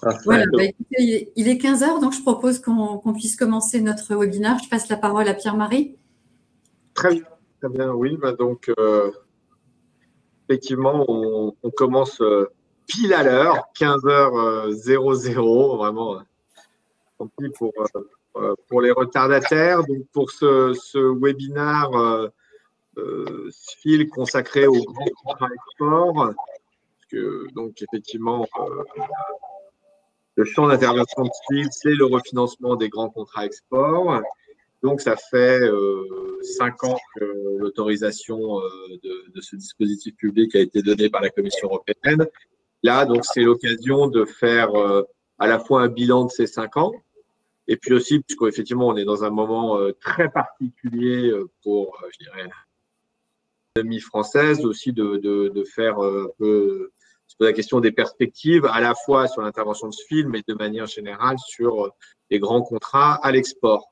Parfait. Voilà, bah, écoutez, il est 15 heures, donc je propose qu'on puisse commencer notre webinaire. Je passe la parole à Pierre-Marie. Très bien, oui. Bah donc, effectivement, on commence pile à l'heure, 15h00, vraiment, tant pis pour les retardataires. Donc, pour ce webinaire SFIL consacré aux grands contrats export, parce que, donc, effectivement, le champ d'intervention de SFIL, c'est le refinancement des grands contrats export. Donc, ça fait 5 ans que l'autorisation de ce dispositif public a été donnée par la Commission européenne. Là, donc, c'est l'occasion de faire à la fois un bilan de ces 5 ans, et puis aussi, puisqu'effectivement, on est dans un moment très particulier pour, je dirais, l'économie française, aussi de faire un peu se poser la question des perspectives, à la fois sur l'intervention de ce film, mais de manière générale sur les grands contrats à l'export.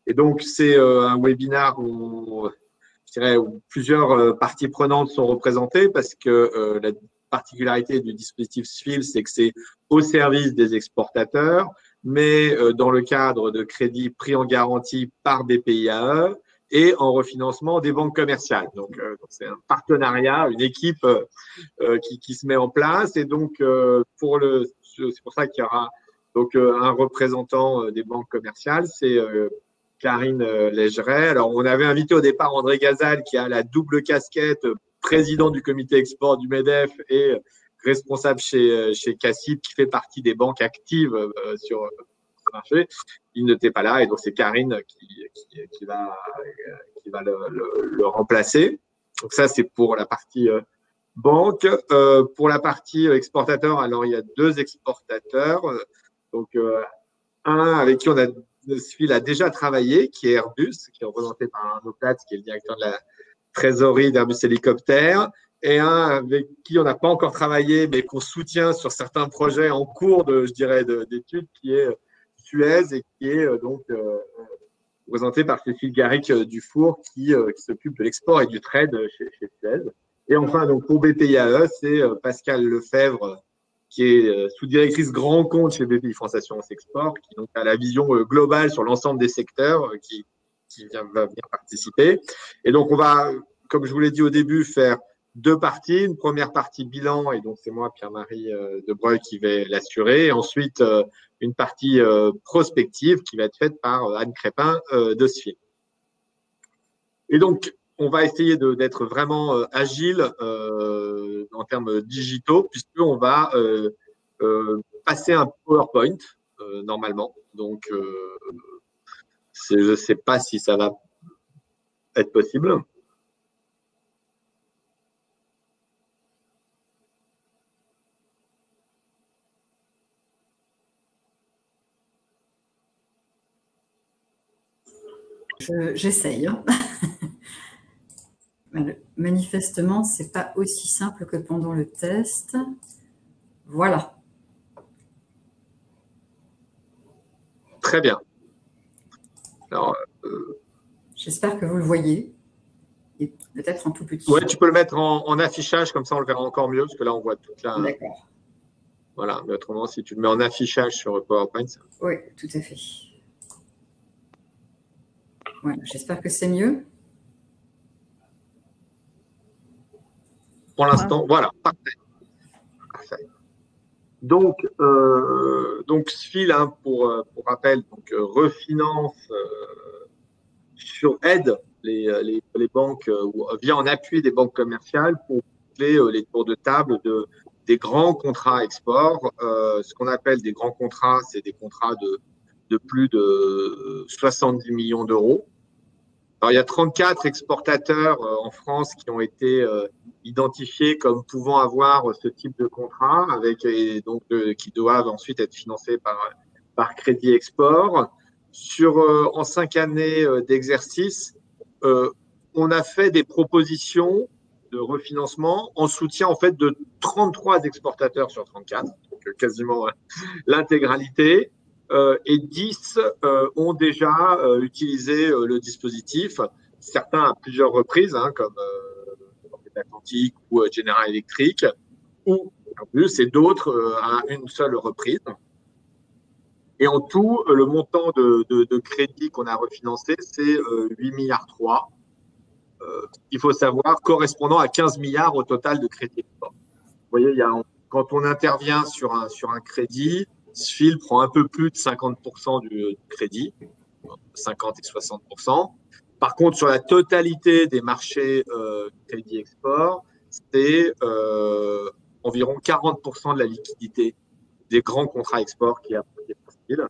Et donc, c'est un webinaire où, je dirais, où plusieurs parties prenantes sont représentées parce que la particularité du dispositif SFIL, c'est que c'est au service des exportateurs, mais dans le cadre de crédits pris en garantie par BPIAE et en refinancement des banques commerciales. Donc c'est un partenariat, une équipe qui se met en place. Et donc, c'est pour ça qu'il y aura donc un représentant des banques commerciales, c'est Karine Légeret. Alors, on avait invité au départ André Gazal, qui a la double casquette président du comité export du MEDEF et responsable chez CACIB, qui fait partie des banques actives sur le marché. Il n'était pas là, et donc c'est Karine qui va le remplacer. Donc ça, c'est pour la partie banque. Pour la partie exportateur, alors il y a 2 exportateurs. Donc, un avec qui SFIL a déjà travaillé, qui est Airbus, qui est représenté par Arnaud Platz, qui est le directeur de la trésorerie d'Airbus Hélicoptère, et un avec qui on n'a pas encore travaillé, mais qu'on soutient sur certains projets en cours d'études, qui est Suez, et qui est donc représenté par Cécile Garrick-Dufour, qui s'occupe de l'export et du trade chez Suez. Et enfin, donc pour BPIAE, c'est Pascal Lefebvre, qui est sous-directrice grand compte chez BPI France Assurance Export, qui donc a la vision globale sur l'ensemble des secteurs, qui va venir participer. Et donc, on va, comme je vous l'ai dit au début, faire 2 parties. Une première partie bilan, et donc c'est moi, Pierre-Marie Debreuil, qui vais l'assurer. Et ensuite, une partie prospective qui va être faite par Anne Crépin de SFIL. Et donc, on va essayer d'être vraiment agile en termes digitaux, puisqu'on va passer un PowerPoint normalement. Donc, je ne sais pas si ça va être possible. J'essaye. Hein. Manifestement, ce n'est pas aussi simple que pendant le test. Voilà. Très bien. Alors, j'espère que vous le voyez. Et peut-être en tout petit. Oui, tu peux le mettre en affichage, comme ça on le verra encore mieux, parce que là on voit toute la… D'accord. Voilà, mais autrement, si tu le mets en affichage sur PowerPoint… Oui, tout à fait. Voilà, j'espère que c'est mieux. Pour l'instant, voilà, parfait. Donc SFIL, hein, pour rappel, donc, refinance sur aide les banques, vient en appui des banques commerciales pour les tours de table des grands contrats export. Ce qu'on appelle des grands contrats, c'est des contrats de plus de 70 millions d'euros. Alors, il y a 34 exportateurs en France qui ont été identifiés comme pouvant avoir ce type de contrat, et donc qui doivent ensuite être financés par Crédit Export. En 5 années d'exercice, on a fait des propositions de refinancement en soutien en fait de 33 exportateurs sur 34, donc quasiment l'intégralité. Et 10 ont déjà utilisé le dispositif, certains à plusieurs reprises, hein, comme Atlantique ou General Electric, ou Airbus, et d'autres à une seule reprise. Et en tout, le montant de crédit qu'on a refinancé, c'est 8 milliards 3. Il faut savoir, correspondant à 15 milliards au total de crédit export. Vous voyez, quand on intervient sur un crédit, SFIL prend un peu plus de 50% du crédit, 50 et 60%. Par contre, sur la totalité des marchés crédit export, c'est environ 40% de la liquidité des grands contrats export qui est apporté par SFIL.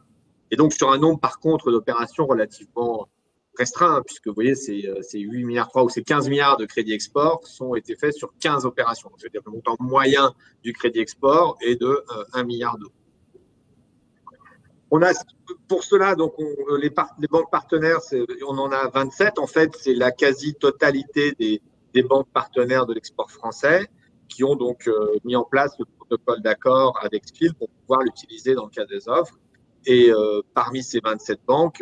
Et donc, sur un nombre, par contre, d'opérations relativement restreint, puisque vous voyez, c'est 8 milliards 3 ou c'est 15 milliards de crédit export ont été faits sur 15 opérations. Donc, c'est-à-dire que le montant moyen du crédit export est de 1 milliard d'euros. On a, pour cela, donc, les banques partenaires, on en a 27. En fait, c'est la quasi-totalité des banques partenaires de l'export français qui ont donc mis en place le protocole d'accord avec SFIL pour pouvoir l'utiliser dans le cas des offres. Et parmi ces 27 banques,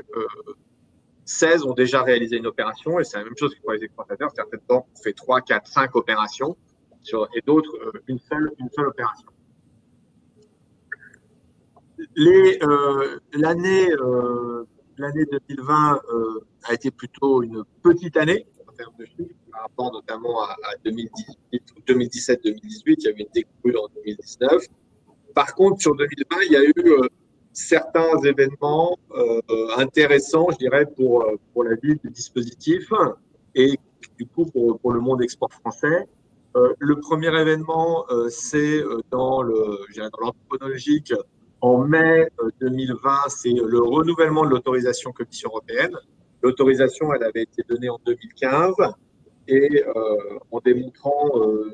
16 ont déjà réalisé une opération, et c'est la même chose que pour les exportateurs. Certaines banques ont fait 3, 4, 5 opérations, et d'autres une seule opération. L'année 2020 a été plutôt une petite année en termes de chiffres, par rapport notamment à 2017-2018. Il y a eu une décrue en 2019. Par contre, sur 2020, il y a eu certains événements intéressants, je dirais, pour la vie du dispositif et du coup pour le monde export français. Le premier événement, c'est dans l'ordre chronologique. En mai 2020, c'est le renouvellement de l'autorisation Commission européenne. L'autorisation, elle avait été donnée en 2015 et en démontrant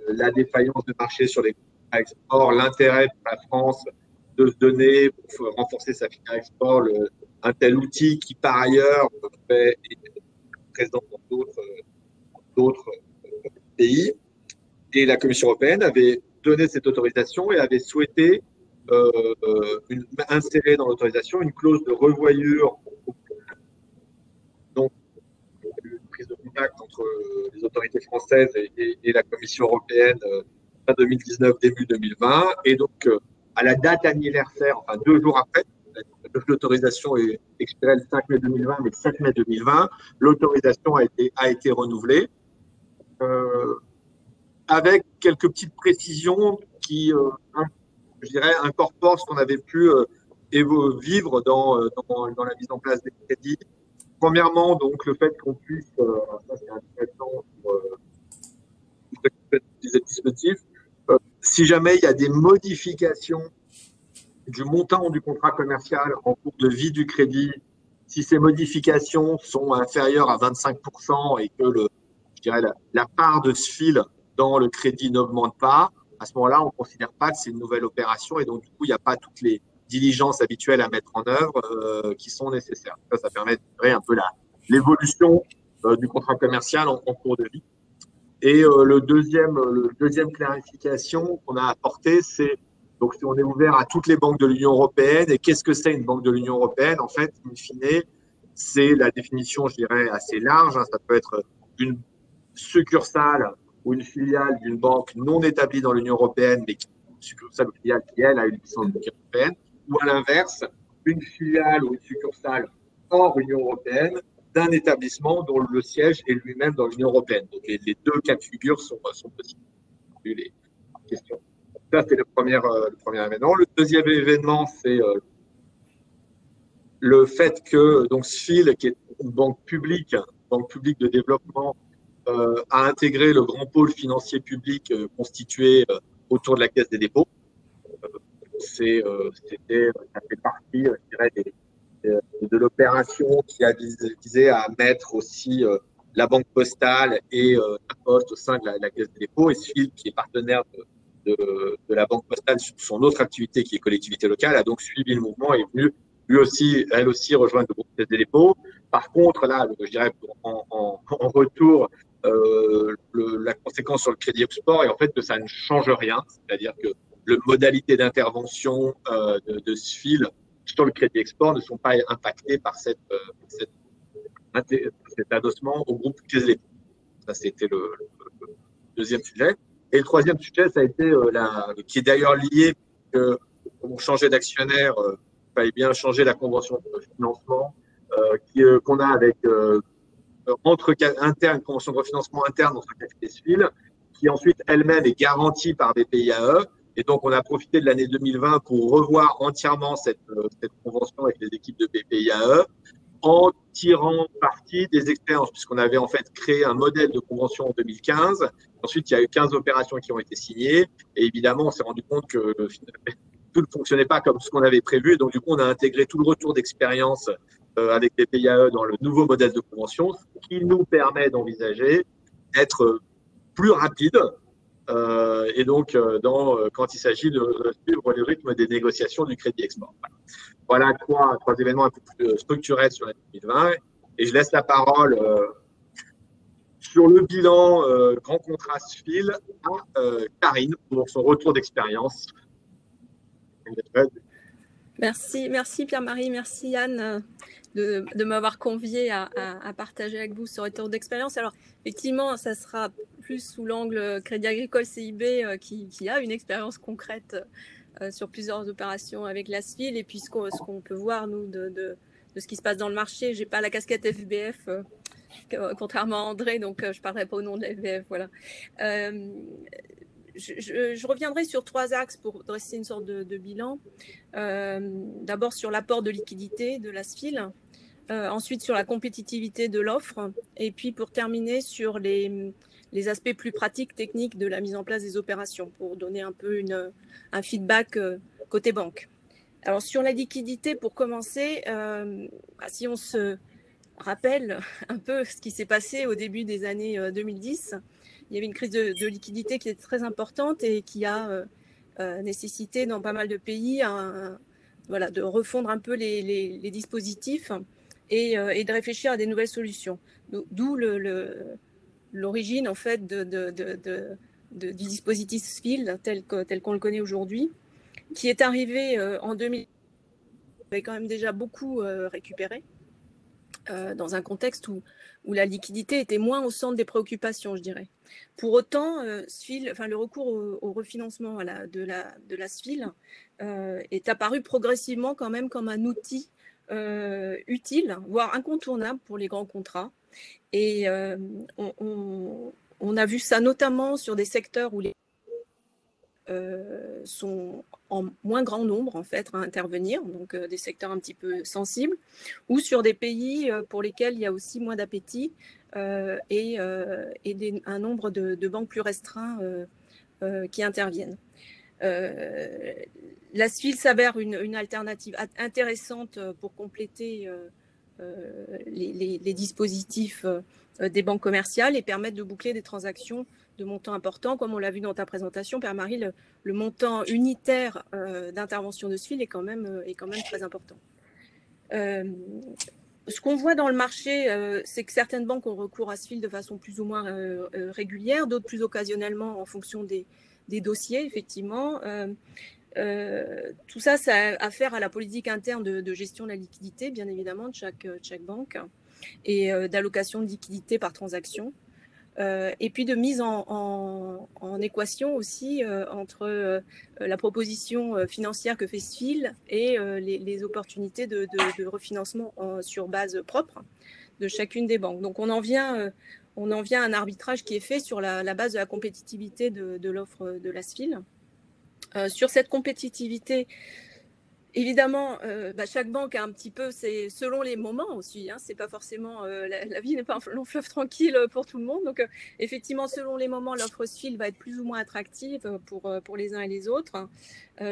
la défaillance de marché sur les contrats export, l'intérêt pour la France de se donner pour renforcer sa filière export un tel outil qui, par ailleurs, est présent dans d'autres pays. Et la Commission européenne avait donné cette autorisation et avait souhaité insérer dans l'autorisation une clause de revoyure. Donc, une prise de contact entre les autorités françaises et la Commission européenne fin 2019, début 2020. Et donc, à la date anniversaire, enfin 2 jours après, l'autorisation est expirée le 5 mai 2020, mais le 7 mai 2020, l'autorisation a été renouvelée avec quelques petites précisions qui, je dirais, incorporent ce qu'on avait pu vivre dans la mise en place des crédits. Premièrement, donc, le fait qu'on puisse, ça c'est intéressant pour les dispositifs, si jamais il y a des modifications du montant du contrat commercial en cours de vie du crédit, si ces modifications sont inférieures à 25% et que je dirais la part de SFIL dans le crédit n'augmente pas, à ce moment-là, on ne considère pas que c'est une nouvelle opération et donc du coup, il n'y a pas toutes les diligences habituelles à mettre en œuvre qui sont nécessaires. Ça permet de mesurer un peu l'évolution du contrat commercial en cours de vie. Et le deuxième clarification qu'on a apporté, c'est donc si on est ouvert à toutes les banques de l'Union européenne. Et qu'est-ce que c'est une banque de l'Union européenne? En fait, in fine, c'est la définition, je dirais, assez large. Ça peut être une succursale ou une filiale d'une banque non établie dans l'Union européenne, mais une succursale ou filiale qui, elle, a une licence européenne. Ou à l'inverse, une filiale ou une succursale hors Union européenne d'un établissement dont le siège est lui-même dans l'Union européenne. Donc, les 2 cas de figure sont possibles. Les questions. Ça, c'est le premier événement. Le deuxième événement, c'est le fait que donc SFIL, qui est une banque publique de développement, a intégré le grand pôle financier public constitué autour de la Caisse des dépôts. Ça fait partie, je dirais, de l'opération qui a visé à mettre aussi la Banque postale et la Poste au sein de la Caisse des dépôts. Et SFIL, qui est partenaire de la Banque postale sur son autre activité qui est collectivité locale, a donc suivi le mouvement et est venu elle aussi rejoindre le groupe Caisse des dépôts. Par contre, là, je dirais en retour, la conséquence sur le crédit export est en fait que ça ne change rien, c'est-à-dire que les modalités d'intervention de SFIL sur le crédit export ne sont pas impactées par cet adossement au groupe Caisse des dépôts. Ça, c'était le deuxième sujet. Et le troisième sujet, ça a été qui est d'ailleurs lié qu'on changeait d'actionnaire fallait bien changer la convention de financement qu'on a avec interne, convention de refinancement interne entre CAF et SFIL, qui ensuite elle-même est garantie par BPIAE. Et donc, on a profité de l'année 2020 pour revoir entièrement cette convention avec les équipes de BPIAE en tirant parti des expériences, puisqu'on avait en fait créé un modèle de convention en 2015. Ensuite, il y a eu 15 opérations qui ont été signées. Et évidemment, on s'est rendu compte que tout ne fonctionnait pas comme ce qu'on avait prévu. Et donc, du coup, on a intégré tout le retour d'expérience avec les PIAE dans le nouveau modèle de convention, ce qui nous permet d'envisager d'être plus rapide. Et donc, quand il s'agit de suivre le rythme des négociations du crédit export. Voilà trois événements un peu plus structurels sur l'année 2020. Et je laisse la parole sur le bilan grand contrat SFIL à Karine pour son retour d'expérience. Merci Pierre-Marie, merci Yann de m'avoir convié à partager avec vous ce retour d'expérience. Alors effectivement, ça sera plus sous l'angle Crédit Agricole CIB qui a une expérience concrète sur plusieurs opérations avec la SFIL et puis ce qu'on peut voir nous de ce qui se passe dans le marché. J'ai pas la casquette FBF contrairement à André, donc je parlerai pas au nom de la FBF. Voilà. Je reviendrai sur 3 axes pour dresser une sorte de bilan. D'abord sur l'apport de liquidité de la SFIL, ensuite sur la compétitivité de l'offre, et puis pour terminer sur les aspects plus pratiques, techniques de la mise en place des opérations, pour donner un peu un feedback côté banque. Alors sur la liquidité, pour commencer, si on se rappelle un peu ce qui s'est passé au début des années 2010, il y avait une crise de liquidité qui est très importante et qui a nécessité dans pas mal de pays de refondre un peu les dispositifs et de réfléchir à des nouvelles solutions. D'où l'origine en fait du dispositif SFIL tel qu'on le connaît aujourd'hui, qui est arrivé en 2000, avait quand même déjà beaucoup récupéré dans un contexte où la liquidité était moins au centre des préoccupations, je dirais. Pour autant, le recours au refinancement de la SFIL est apparu progressivement quand même comme un outil utile, voire incontournable pour les grands contrats. Et on a vu ça notamment sur des secteurs où les sont en moins grand nombre en fait à intervenir, donc des secteurs un petit peu sensibles, ou sur des pays pour lesquels il y a aussi moins d'appétit et un nombre de banques plus restreints qui interviennent. La SFIL s'avère une alternative intéressante pour compléter les dispositifs des banques commerciales et permettre de boucler des transactions de montants importants. Comme on l'a vu dans ta présentation, Pierre-Marie, le montant unitaire d'intervention de SFIL est quand même très important. Ce qu'on voit dans le marché, c'est que certaines banques ont recours à SFIL de façon plus ou moins régulière, d'autres plus occasionnellement en fonction des dossiers, effectivement. Tout ça, ça a affaire à la politique interne de gestion de la liquidité, bien évidemment, de chaque banque, et d'allocation de liquidité par transaction. Et puis de mise en équation aussi entre la proposition financière que fait SFIL et les opportunités de refinancement sur base propre de chacune des banques. Donc on en vient à un arbitrage qui est fait sur la base de la compétitivité de l'offre de la SFIL. Sur cette compétitivité, évidemment, chaque banque a un petit peu, c'est selon les moments aussi. C'est pas forcément la vie n'est pas un long fleuve tranquille pour tout le monde. Donc, effectivement, selon les moments, l'offre SFIL va être plus ou moins attractive pour les uns et les autres,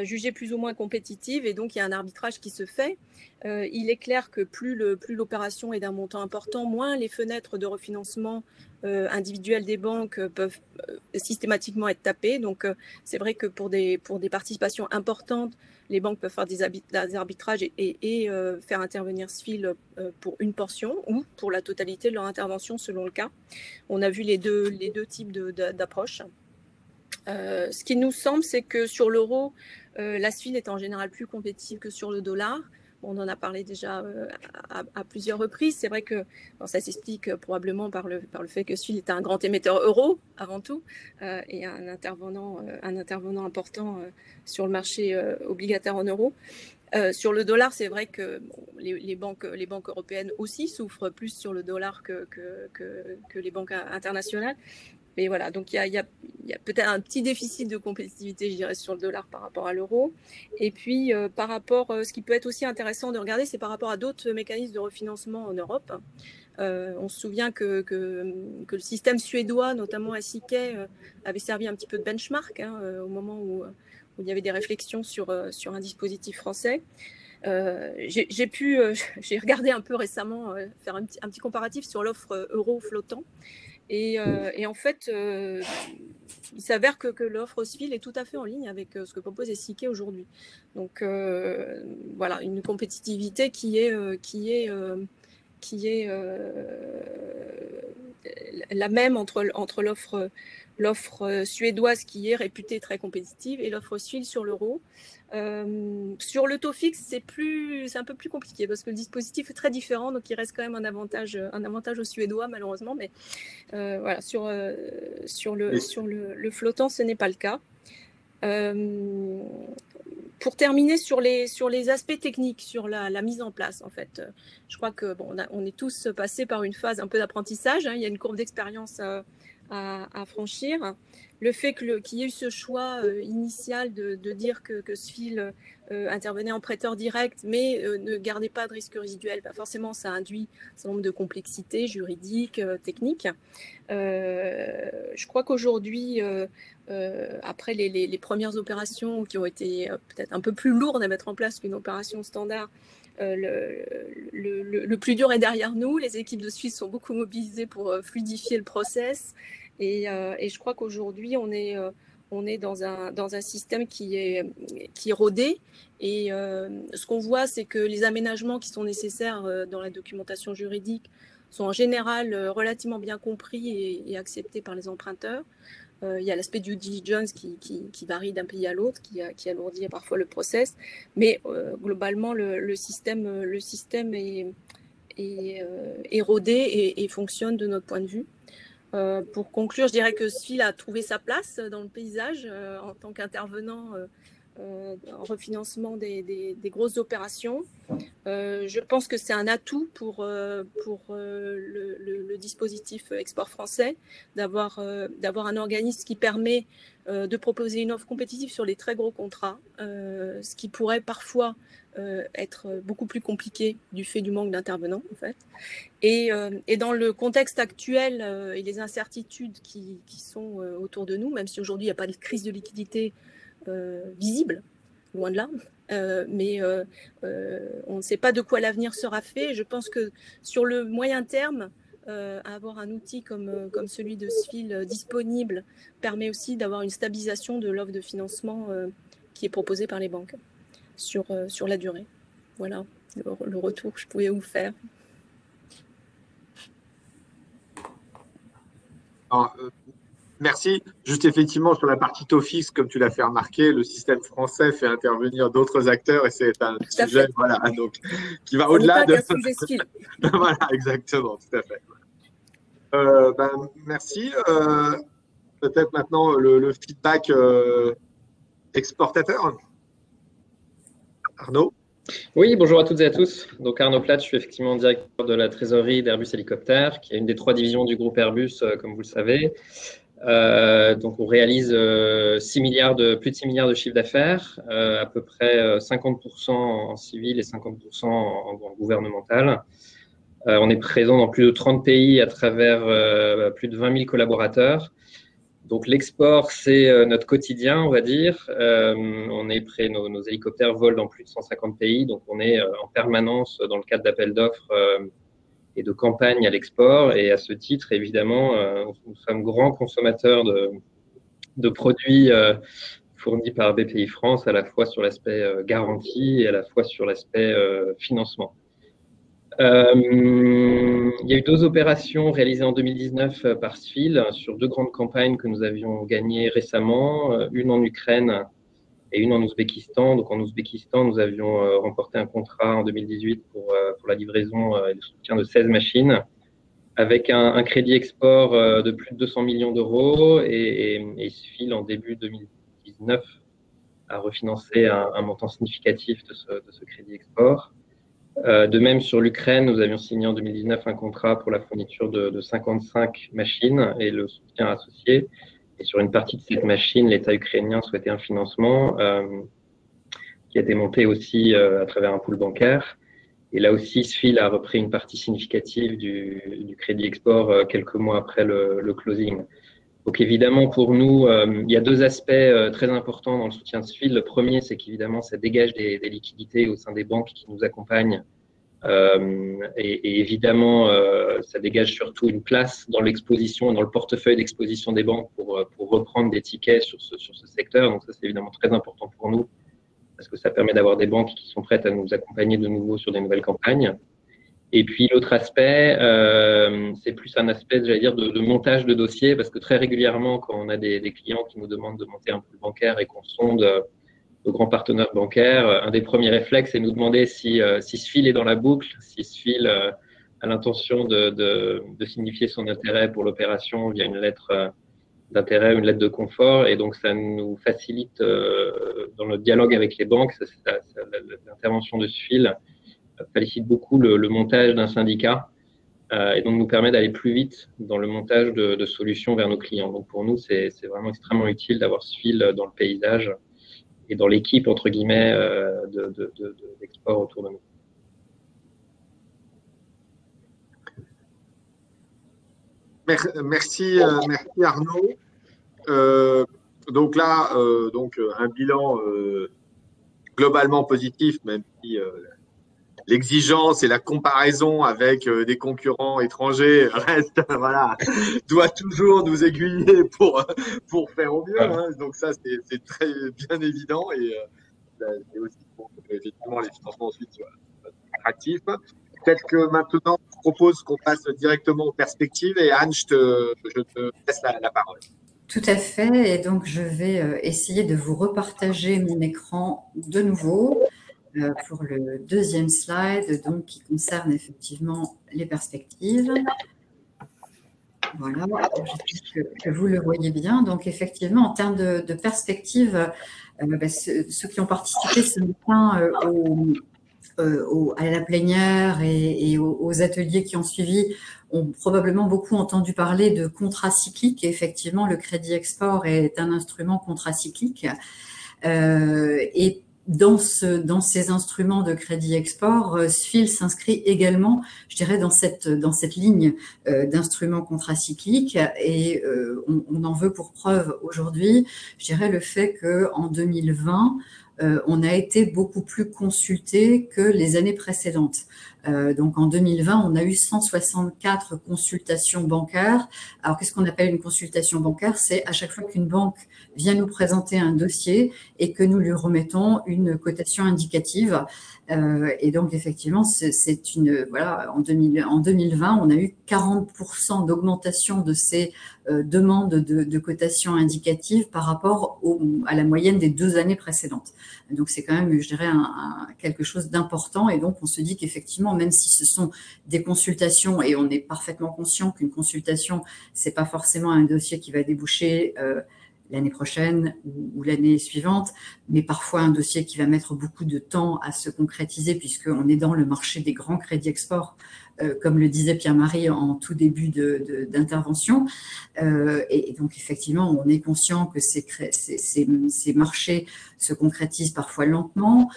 jugée plus ou moins compétitive. Et donc, il y a un arbitrage qui se fait. Il est clair que plus l'opération est d'un montant important, moins les fenêtres de refinancement individuelles des banques peuvent systématiquement être tapées. Donc, c'est vrai que pour des participations importantes, les banques peuvent faire des arbitrages et faire intervenir SFIL pour une portion ou pour la totalité de leur intervention selon le cas. On a vu les deux types d'approches. Ce qui nous semble, c'est que sur l'euro, la SFIL est en général plus compétitive que sur le dollar. On en a parlé déjà à plusieurs reprises. C'est vrai que ça s'explique probablement par le fait que SFIL est un grand émetteur euro avant tout et un intervenant important sur le marché obligataire en euros. Sur le dollar, c'est vrai que bon, les banques européennes aussi souffrent plus sur le dollar que les banques internationales. Mais voilà, donc il y a peut-être un petit déficit de compétitivité, je dirais, sur le dollar par rapport à l'euro. Et puis, par rapport, ce qui peut être aussi intéressant de regarder, c'est par rapport à d'autres mécanismes de refinancement en Europe. On se souvient que le système suédois, notamment à Siquet, avait servi un petit peu de benchmark au moment où il y avait des réflexions sur un dispositif français. J'ai regardé un peu récemment, faire un petit comparatif sur l'offre euro flottant. Et en fait, il s'avère que l'offre Ausfil est tout à fait en ligne avec ce que propose Siquet aujourd'hui. Donc voilà, une compétitivité qui est la même entre l'offre suédoise qui est réputée très compétitive et l'offre Ausfil sur l'euro. Sur le taux fixe, c'est un peu plus compliqué parce que le dispositif est très différent, donc il reste quand même un avantage aux Suédois malheureusement, mais voilà, sur le flottant, ce n'est pas le cas. Pour terminer sur les aspects techniques, sur la mise en place, en fait, je crois que bon, on est tous passés par une phase un peu d'apprentissage. Il y a une courbe d'expérience à franchir. Le fait qu'il y ait eu ce choix initial de dire que Ausfil intervenait en prêteur direct, mais ne gardait pas de risque résiduel, forcément, ça induit un certain nombre de complexités juridiques, techniques. Je crois qu'aujourd'hui, après les premières opérations qui ont été peut-être un peu plus lourdes à mettre en place qu'une opération standard, le plus dur est derrière nous. Les équipes de Suisse sont beaucoup mobilisées pour fluidifier le process. Et je crois qu'aujourd'hui, on est dans un système qui est rodé. Et ce qu'on voit, c'est que les aménagements qui sont nécessaires dans la documentation juridique sont en général relativement bien compris et acceptés par les emprunteurs. Il y a l'aspect due diligence qui varie d'un pays à l'autre, qui alourdit parfois le process. Mais globalement, le système est rodé et fonctionne de notre point de vue. Pour conclure, je dirais que Ausfil a trouvé sa place dans le paysage en tant qu'intervenant en refinancement des grosses opérations. Je pense que c'est un atout pour le dispositif export français d'avoir un organisme qui permet de proposer une offre compétitive sur les très gros contrats, ce qui pourrait parfois être beaucoup plus compliqué du fait du manque d'intervenants en fait. Et dans le contexte actuel et les incertitudes qui sont autour de nous, même si aujourd'hui il n'y a pas de crise de liquidité visible, loin de là, mais on ne sait pas de quoi l'avenir sera fait. Je pense que sur le moyen terme, avoir un outil comme celui de Ausfil disponible permet aussi d'avoir une stabilisation de l'offre de financement qui est proposée par les banques sur la durée. Voilà le retour que je pouvais vous faire. Alors, merci. Juste effectivement, sur la partie taux fixe, comme tu l'as fait remarquer, le système français fait intervenir d'autres acteurs et c'est un sujet voilà, donc, qui va au-delà de… Voilà, exactement, tout à fait. Merci. Peut-être maintenant le feedback exportateur. Arnaud? Oui, bonjour à toutes et à tous. Donc Arnaud Platt, je suis effectivement directeur de la trésorerie d'Airbus Hélicoptère, qui est une des 3 divisions du groupe Airbus, comme vous le savez. Donc on réalise plus de 6 milliards de chiffre d'affaires, à peu près 50% en civil et 50% en gouvernemental. On est présent dans plus de 30 pays à travers plus de 20 000 collaborateurs. Donc l'export, c'est notre quotidien, on va dire. Nos hélicoptères volent dans plus de 150 pays, donc on est en permanence dans le cadre d'appels d'offres et de campagnes à l'export. Et à ce titre, évidemment, nous sommes grands consommateurs de produits fournis par BPI France, à la fois sur l'aspect garantie et à la fois sur l'aspect financement. Il y a eu 2 opérations réalisées en 2019 par Ausfil sur 2 grandes campagnes que nous avions gagnées récemment, une en Ukraine et une en Ouzbékistan. Donc en Ouzbékistan, nous avions remporté un contrat en 2018 pour la livraison et le soutien de 16 machines avec un crédit export de plus de 200 millions d'euros et Ausfil en début 2019 à refinancer un montant significatif de ce crédit export. De même, sur l'Ukraine, nous avions signé en 2019 un contrat pour la fourniture de 55 machines et le soutien associé. Et sur une partie de cette machine, l'État ukrainien souhaitait un financement qui a été monté aussi à travers un pool bancaire. Et là aussi, SFIL a repris une partie significative du crédit export quelques mois après le closing. Donc évidemment, pour nous, il y a deux aspects très importants dans le soutien de SFIL. Le premier, c'est qu'évidemment, ça dégage des liquidités au sein des banques qui nous accompagnent. Et évidemment, ça dégage surtout une place dans l'exposition, dans le portefeuille d'exposition des banques pour reprendre des tickets sur ce secteur. Donc ça, c'est évidemment très important pour nous parce que ça permet d'avoir des banques qui sont prêtes à nous accompagner de nouveau sur des nouvelles campagnes. Et puis l'autre aspect, c'est plus un aspect, j'allais dire, de montage de dossiers, parce que très régulièrement, quand on a des clients qui nous demandent de monter un pool bancaire et qu'on sonde nos grands partenaires bancaires, un des premiers réflexes, c'est nous demander si SFIL est dans la boucle, si SFIL a l'intention de signifier son intérêt pour l'opération via une lettre d'intérêt, une lettre de confort, et donc ça nous facilite dans notre dialogue avec les banques, l'intervention de SFIL facilite beaucoup le montage d'un syndicat et donc nous permet d'aller plus vite dans le montage de solutions vers nos clients. Donc pour nous, c'est vraiment extrêmement utile d'avoir SFIL dans le paysage et dans l'équipe, entre guillemets, d'export autour de nous. Merci Arnaud. Donc là, un bilan globalement positif, même si l'exigence et la comparaison avec des concurrents étrangers reste, voilà, doit toujours nous aiguiller pour faire au mieux. Hein. Donc ça, c'est très bien évident et c'est aussi pour que effectivement les financements ensuite soient attractifs. Peut-être que maintenant, je propose qu'on passe directement aux perspectives et Anne, je te laisse la parole. Tout à fait. Et donc, je vais essayer de vous repartager mon écran de nouveau pour le deuxième slide, donc qui concerne effectivement les perspectives. Voilà, j'espère que vous le voyez bien. Donc, effectivement, en termes de perspectives, ceux qui ont participé ce matin à la plénière et aux ateliers qui ont suivi ont probablement beaucoup entendu parler de contrats cycliques. Et effectivement, le crédit export est un instrument contracyclique. Et dans ces instruments de crédit export, SFIL s'inscrit également, je dirais, dans cette ligne d'instruments contracycliques. Et on en veut pour preuve aujourd'hui, je dirais, le fait qu'en 2020, on a été beaucoup plus consulté que les années précédentes. Donc en 2020, on a eu 164 consultations bancaires. Alors qu'est-ce qu'on appelle une consultation bancaire? C'est à chaque fois qu'une banque vient nous présenter un dossier et que nous lui remettons une cotation indicative. Et donc effectivement, c'est une voilà, en 2020, on a eu 40% d'augmentation de ces demandes de cotation indicative par rapport à la moyenne des 2 années précédentes. Donc c'est quand même, je dirais, quelque chose d'important. Et donc on se dit qu'effectivement, même si ce sont des consultations, et on est parfaitement conscient qu'une consultation, c'est pas forcément un dossier qui va déboucher l'année prochaine ou l'année suivante, mais parfois un dossier qui va mettre beaucoup de temps à se concrétiser puisqu'on est dans le marché des grands crédits export, comme le disait Pierre-Marie en tout début d'intervention. Et donc, effectivement, on est conscient que ces marchés se concrétisent parfois lentement,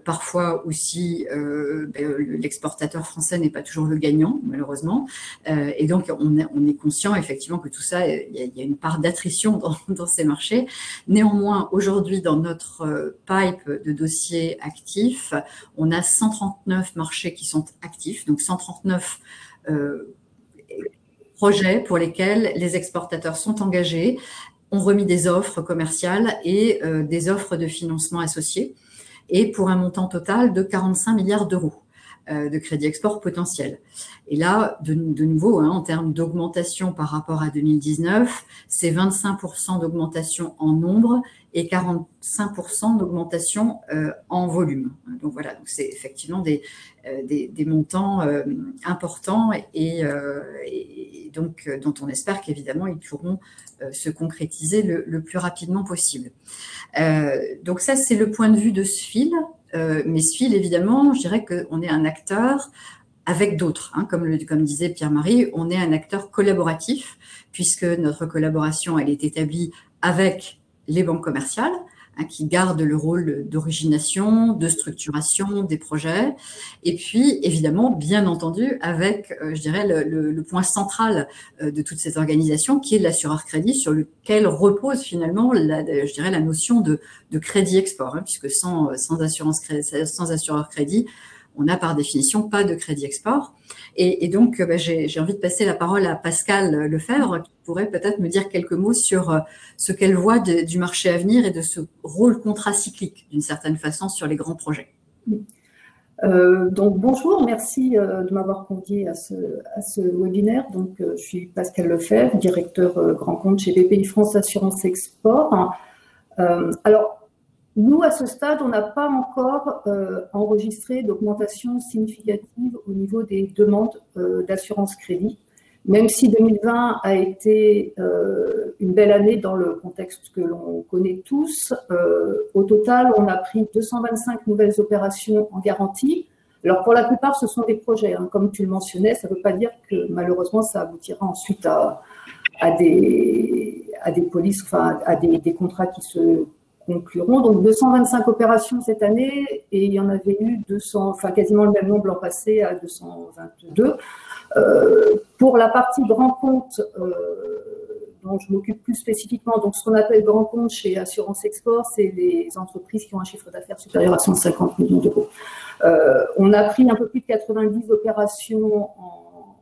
parfois aussi l'exportateur français n'est pas toujours le gagnant, malheureusement. Et donc, on est conscient effectivement que tout ça, il y a une part d'attrition dans ces marchés. Néanmoins, aujourd'hui, dans notre pipe de dossiers actifs, on a 139 marchés qui sont actifs, donc 139 projets pour lesquels les exportateurs sont engagés, ont remis des offres commerciales et des offres de financement associées, et pour un montant total de 45 milliards d'euros. de crédit export potentiel. Et là, de nouveau, en termes d'augmentation par rapport à 2019, c'est 25% d'augmentation en nombre et 45% d'augmentation en volume. Donc voilà, donc c'est effectivement des montants importants et donc dont on espère qu'évidemment ils pourront se concrétiser le plus rapidement possible. Donc ça, c'est le point de vue de SFIL. Mais SFIL, évidemment, je dirais qu'on est un acteur avec d'autres. Comme disait Pierre-Marie, on est un acteur collaboratif puisque notre collaboration, elle est établie avec les banques commerciales qui gardent le rôle d'origination, de structuration des projets. Et puis, évidemment, bien entendu, avec, je dirais, le point central de toute cette organisation qui est l'assureur crédit sur lequel repose finalement, je dirais, la notion de crédit export, puisque sans assureur crédit, on n'a par définition pas de crédit export. Et donc, j'ai envie de passer la parole à Pascale Lefebvre, qui pourrait peut-être me dire quelques mots sur ce qu'elle voit du marché à venir et de ce rôle contracyclique, d'une certaine façon, sur les grands projets. Donc, bonjour, merci de m'avoir conviée à ce webinaire. Donc, je suis Pascale Lefebvre, directeur grand compte chez BPI-France Assurance Export. Alors, nous, à ce stade, on n'a pas encore enregistré d'augmentation significative au niveau des demandes d'assurance crédit, même si 2020 a été une belle année dans le contexte que l'on connaît tous. Au total, on a pris 225 nouvelles opérations en garantie. Alors, pour la plupart, ce sont des projets. Comme tu le mentionnais, ça ne veut pas dire que malheureusement, ça aboutira ensuite à des polices, enfin, à des contrats qui se concluront. Donc 225 opérations cette année et il y en avait eu 200, enfin quasiment le même nombre l'an passé à 222. Pour la partie grand compte dont je m'occupe plus spécifiquement, donc ce qu'on appelle grand compte chez Assurance Export, c'est les entreprises qui ont un chiffre d'affaires supérieur à 150 millions d'euros. On a pris un peu plus de 90 opérations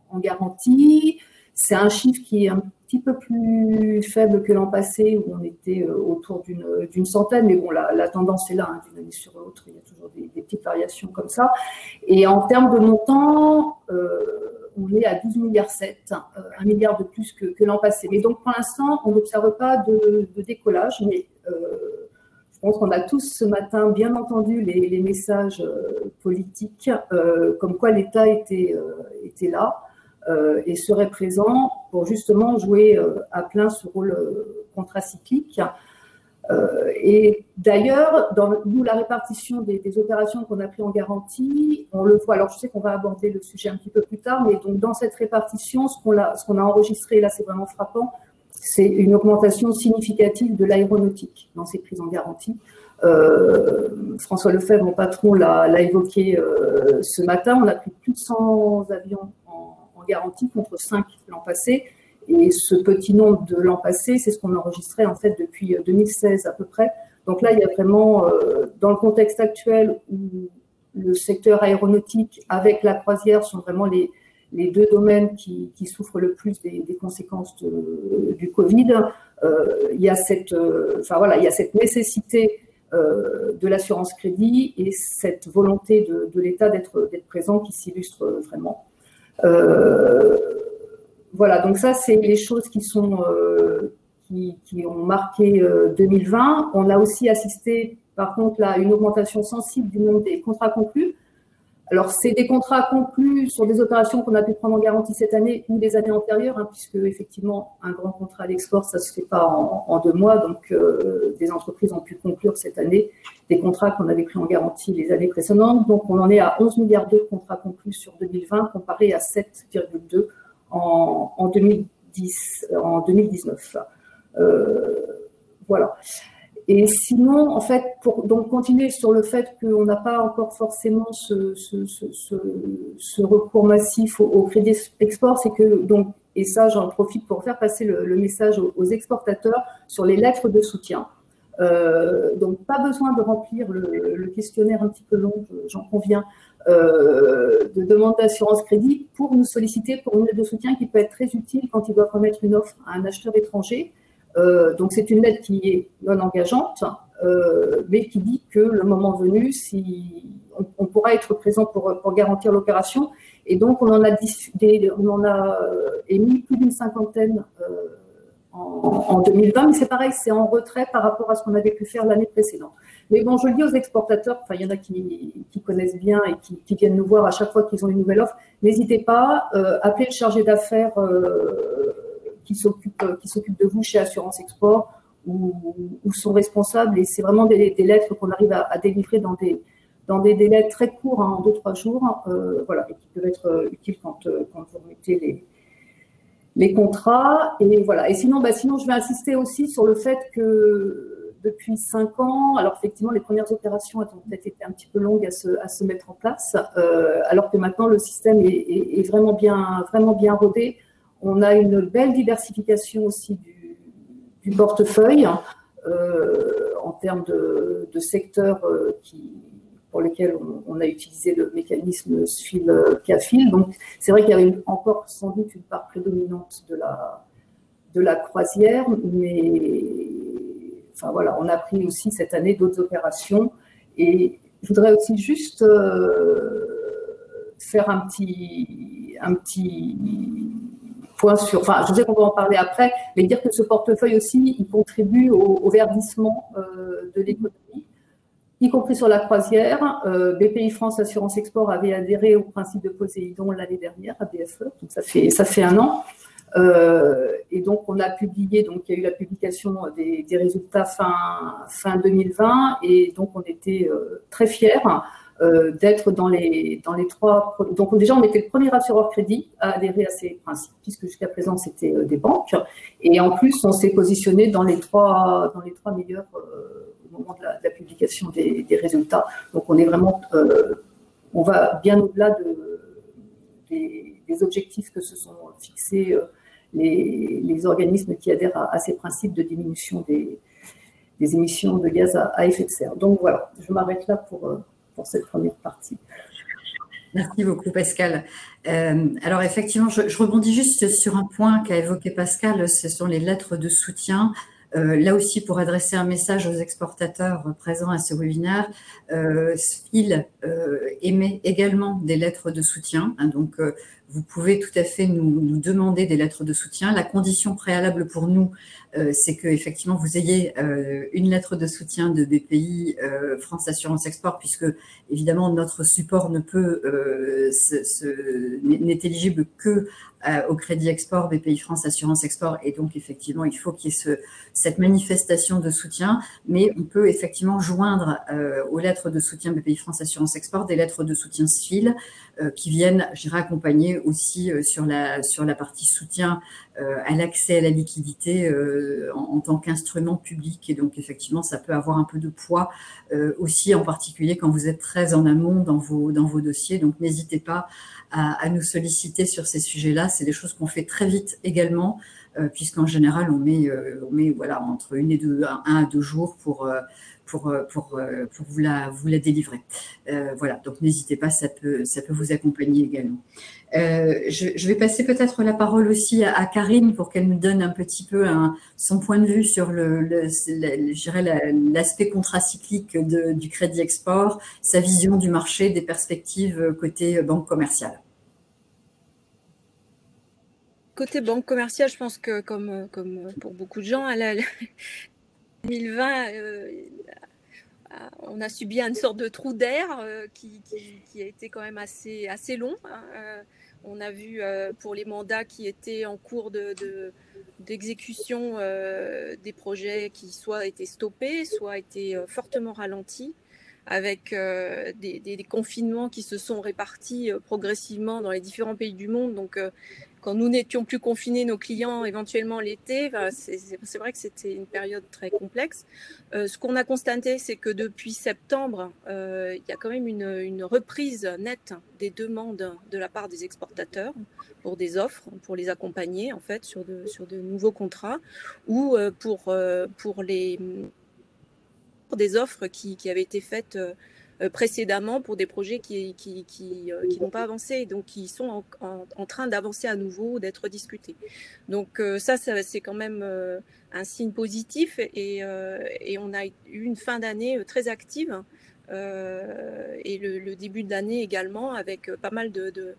en garantie. C'est un chiffre qui est un petit peu plus faible que l'an passé où on était autour d'une centaine, mais bon, la tendance est là, d'une année sur l'autre, il y a toujours des petites variations comme ça. Et en termes de montant, on est à 12,7 milliards, 1 milliard de plus que l'an passé. Mais donc pour l'instant, on n'observe pas de décollage, mais je pense qu'on a tous ce matin bien entendu les messages politiques comme quoi l'État était là. Et serait présent pour justement jouer à plein ce rôle contracyclique. Et d'ailleurs, dans la répartition des opérations qu'on a pris en garantie, on le voit, alors je sais qu'on va aborder le sujet un petit peu plus tard, mais donc dans cette répartition, ce qu'on a enregistré, là c'est vraiment frappant, c'est une augmentation significative de l'aéronautique dans ces prises en garantie. François Lefebvre, mon patron, l'a évoqué ce matin, on a pris plus de 100 avions en garantie contre 5 l'an passé. Et ce petit nombre de l'an passé, c'est ce qu'on enregistrait en fait depuis 2016 à peu près. Donc là, il y a vraiment, dans le contexte actuel où le secteur aéronautique avec la croisière sont vraiment les deux domaines qui souffrent le plus des conséquences du Covid, il y a cette nécessité de l'assurance crédit et cette volonté de l'État d'être présent qui s'illustre vraiment. Voilà, donc ça, c'est les choses qui ont marqué 2020. On a aussi assisté, par contre, là, à une augmentation sensible du nombre des contrats conclus. Alors, c'est des contrats conclus sur des opérations qu'on a pu prendre en garantie cette année ou les années antérieures, puisque, effectivement, un grand contrat à l'export, ça ne se fait pas en 2 mois. Donc, des entreprises ont pu conclure cette année des contrats qu'on avait pris en garantie les années précédentes. Donc, on en est à 11 milliards de contrats conclus sur 2020, comparé à 7,2 en 2019. Voilà. Et sinon, en fait, pour donc continuer sur le fait qu'on n'a pas encore forcément ce recours massif au crédit export, c'est que, donc, et ça j'en profite pour faire passer le message aux exportateurs sur les lettres de soutien. Donc, pas besoin de remplir le questionnaire un petit peu long, j'en conviens, de demande d'assurance crédit pour nous solliciter pour une lettre de soutien qui peut être très utile quand ils doivent remettre une offre à un acheteur étranger. Donc, c'est une lettre qui est non engageante, mais qui dit que le moment venu, si on pourra être présent pour garantir l'opération. Et donc, on en a émis plus d'une cinquantaine en 2020, mais c'est pareil, c'est en retrait par rapport à ce qu'on avait pu faire l'année précédente. Mais bon, je le dis aux exportateurs, enfin, il y en a qui connaissent bien et qui viennent nous voir à chaque fois qu'ils ont une nouvelle offre, n'hésitez pas, appelez le chargé d'affaires qui s'occupe de vous chez Assurance Export ou son responsable, et c'est vraiment des lettres qu'on arrive à délivrer dans des délais très courts, hein, en 2-3 jours, voilà, et qui peuvent être utiles quand vous remettez les contrats. Et voilà. Et sinon, je vais insister aussi sur le fait que depuis 5 ans, alors effectivement, les premières opérations ont peut-être été un petit peu longues à se mettre en place, alors que maintenant le système est vraiment bien rodé. On a une belle diversification aussi du portefeuille en termes de secteurs pour lesquels on a utilisé le mécanisme SFIL-CAFIL. Donc, c'est vrai qu'il y avait encore sans doute une part prédominante de la croisière, mais enfin, voilà, on a pris aussi cette année d'autres opérations. Et je voudrais aussi juste faire un petit point sur, enfin, je sais qu'on va en parler après, mais dire que ce portefeuille aussi, il contribue au verdissement de l'économie, y compris sur la croisière. BPI France Assurance Export avait adhéré au principe de Poséidon l'année dernière à BFE, donc ça fait 1 an. Et donc on a publié, donc il y a eu la publication des résultats fin 2020, et donc on était très fiers d'être dans les 3. Donc déjà on était le premier assureur crédit à adhérer à ces principes, puisque jusqu'à présent c'était des banques, et en plus on s'est positionné dans les 3 meilleurs au moment de la publication des résultats. Donc on est vraiment, on va bien au-delà des objectifs que se sont fixés les organismes qui adhèrent à ces principes de diminution des émissions de gaz à effet de serre. Donc voilà, je m'arrête là pour cette première partie. Merci beaucoup, Pascal. Alors effectivement, je rebondis juste sur un point qu'a évoqué Pascal, ce sont les lettres de soutien. Là aussi, pour adresser un message aux exportateurs présents à ce webinaire, SFIL émet également des lettres de soutien. Hein, donc, vous pouvez tout à fait nous demander des lettres de soutien. La condition préalable pour nous, c'est qu'effectivement, vous ayez une lettre de soutien de BPI France Assurance Export, puisque évidemment, notre support ne peut n'est éligible que au Crédit Export, BPI France Assurance Export, et donc effectivement il faut qu'il y ait cette manifestation de soutien, mais on peut effectivement joindre aux lettres de soutien BPI France Assurance Export des lettres de soutien SFIL qui viennent, je dirais, accompagner aussi sur la partie soutien à l'accès à la liquidité en tant qu'instrument public, et donc effectivement ça peut avoir un peu de poids aussi, en particulier quand vous êtes très en amont dans vos dossiers. Donc n'hésitez pas à nous solliciter sur ces sujets-là. C'est des choses qu'on fait très vite également, puisqu'en général on met voilà entre 1 à 2 jours pour vous la délivrer. Voilà, donc n'hésitez pas, ça peut vous accompagner également. Je vais passer peut-être la parole aussi à Karine pour qu'elle nous donne un petit peu son point de vue sur l'aspect contracyclique du Crédit Export, sa vision du marché, des perspectives côté banque commerciale. Côté banque commerciale, je pense que comme pour beaucoup de gens, 2020, on a subi une sorte de trou d'air qui a été quand même assez long. On a vu pour les mandats qui étaient en cours d'exécution des projets qui soit étaient stoppés, soit étaient fortement ralentis, avec des confinements qui se sont répartis progressivement dans les différents pays du monde. Donc, quand nous n'étions plus confinés, nos clients, éventuellement l'été, c'est vrai que c'était une période très complexe. Ce qu'on a constaté, c'est que depuis septembre, il y a quand même une reprise nette des demandes de la part des exportateurs pour des offres, pour les accompagner en fait sur de nouveaux contrats, ou pour des offres qui avaient été faites précédemment pour des projets qui n'ont pas avancé, donc qui sont en train d'avancer à nouveau, d'être discutés. Donc ça c'est quand même un signe positif, et on a eu une fin d'année très active et le début de l'année également, avec pas mal de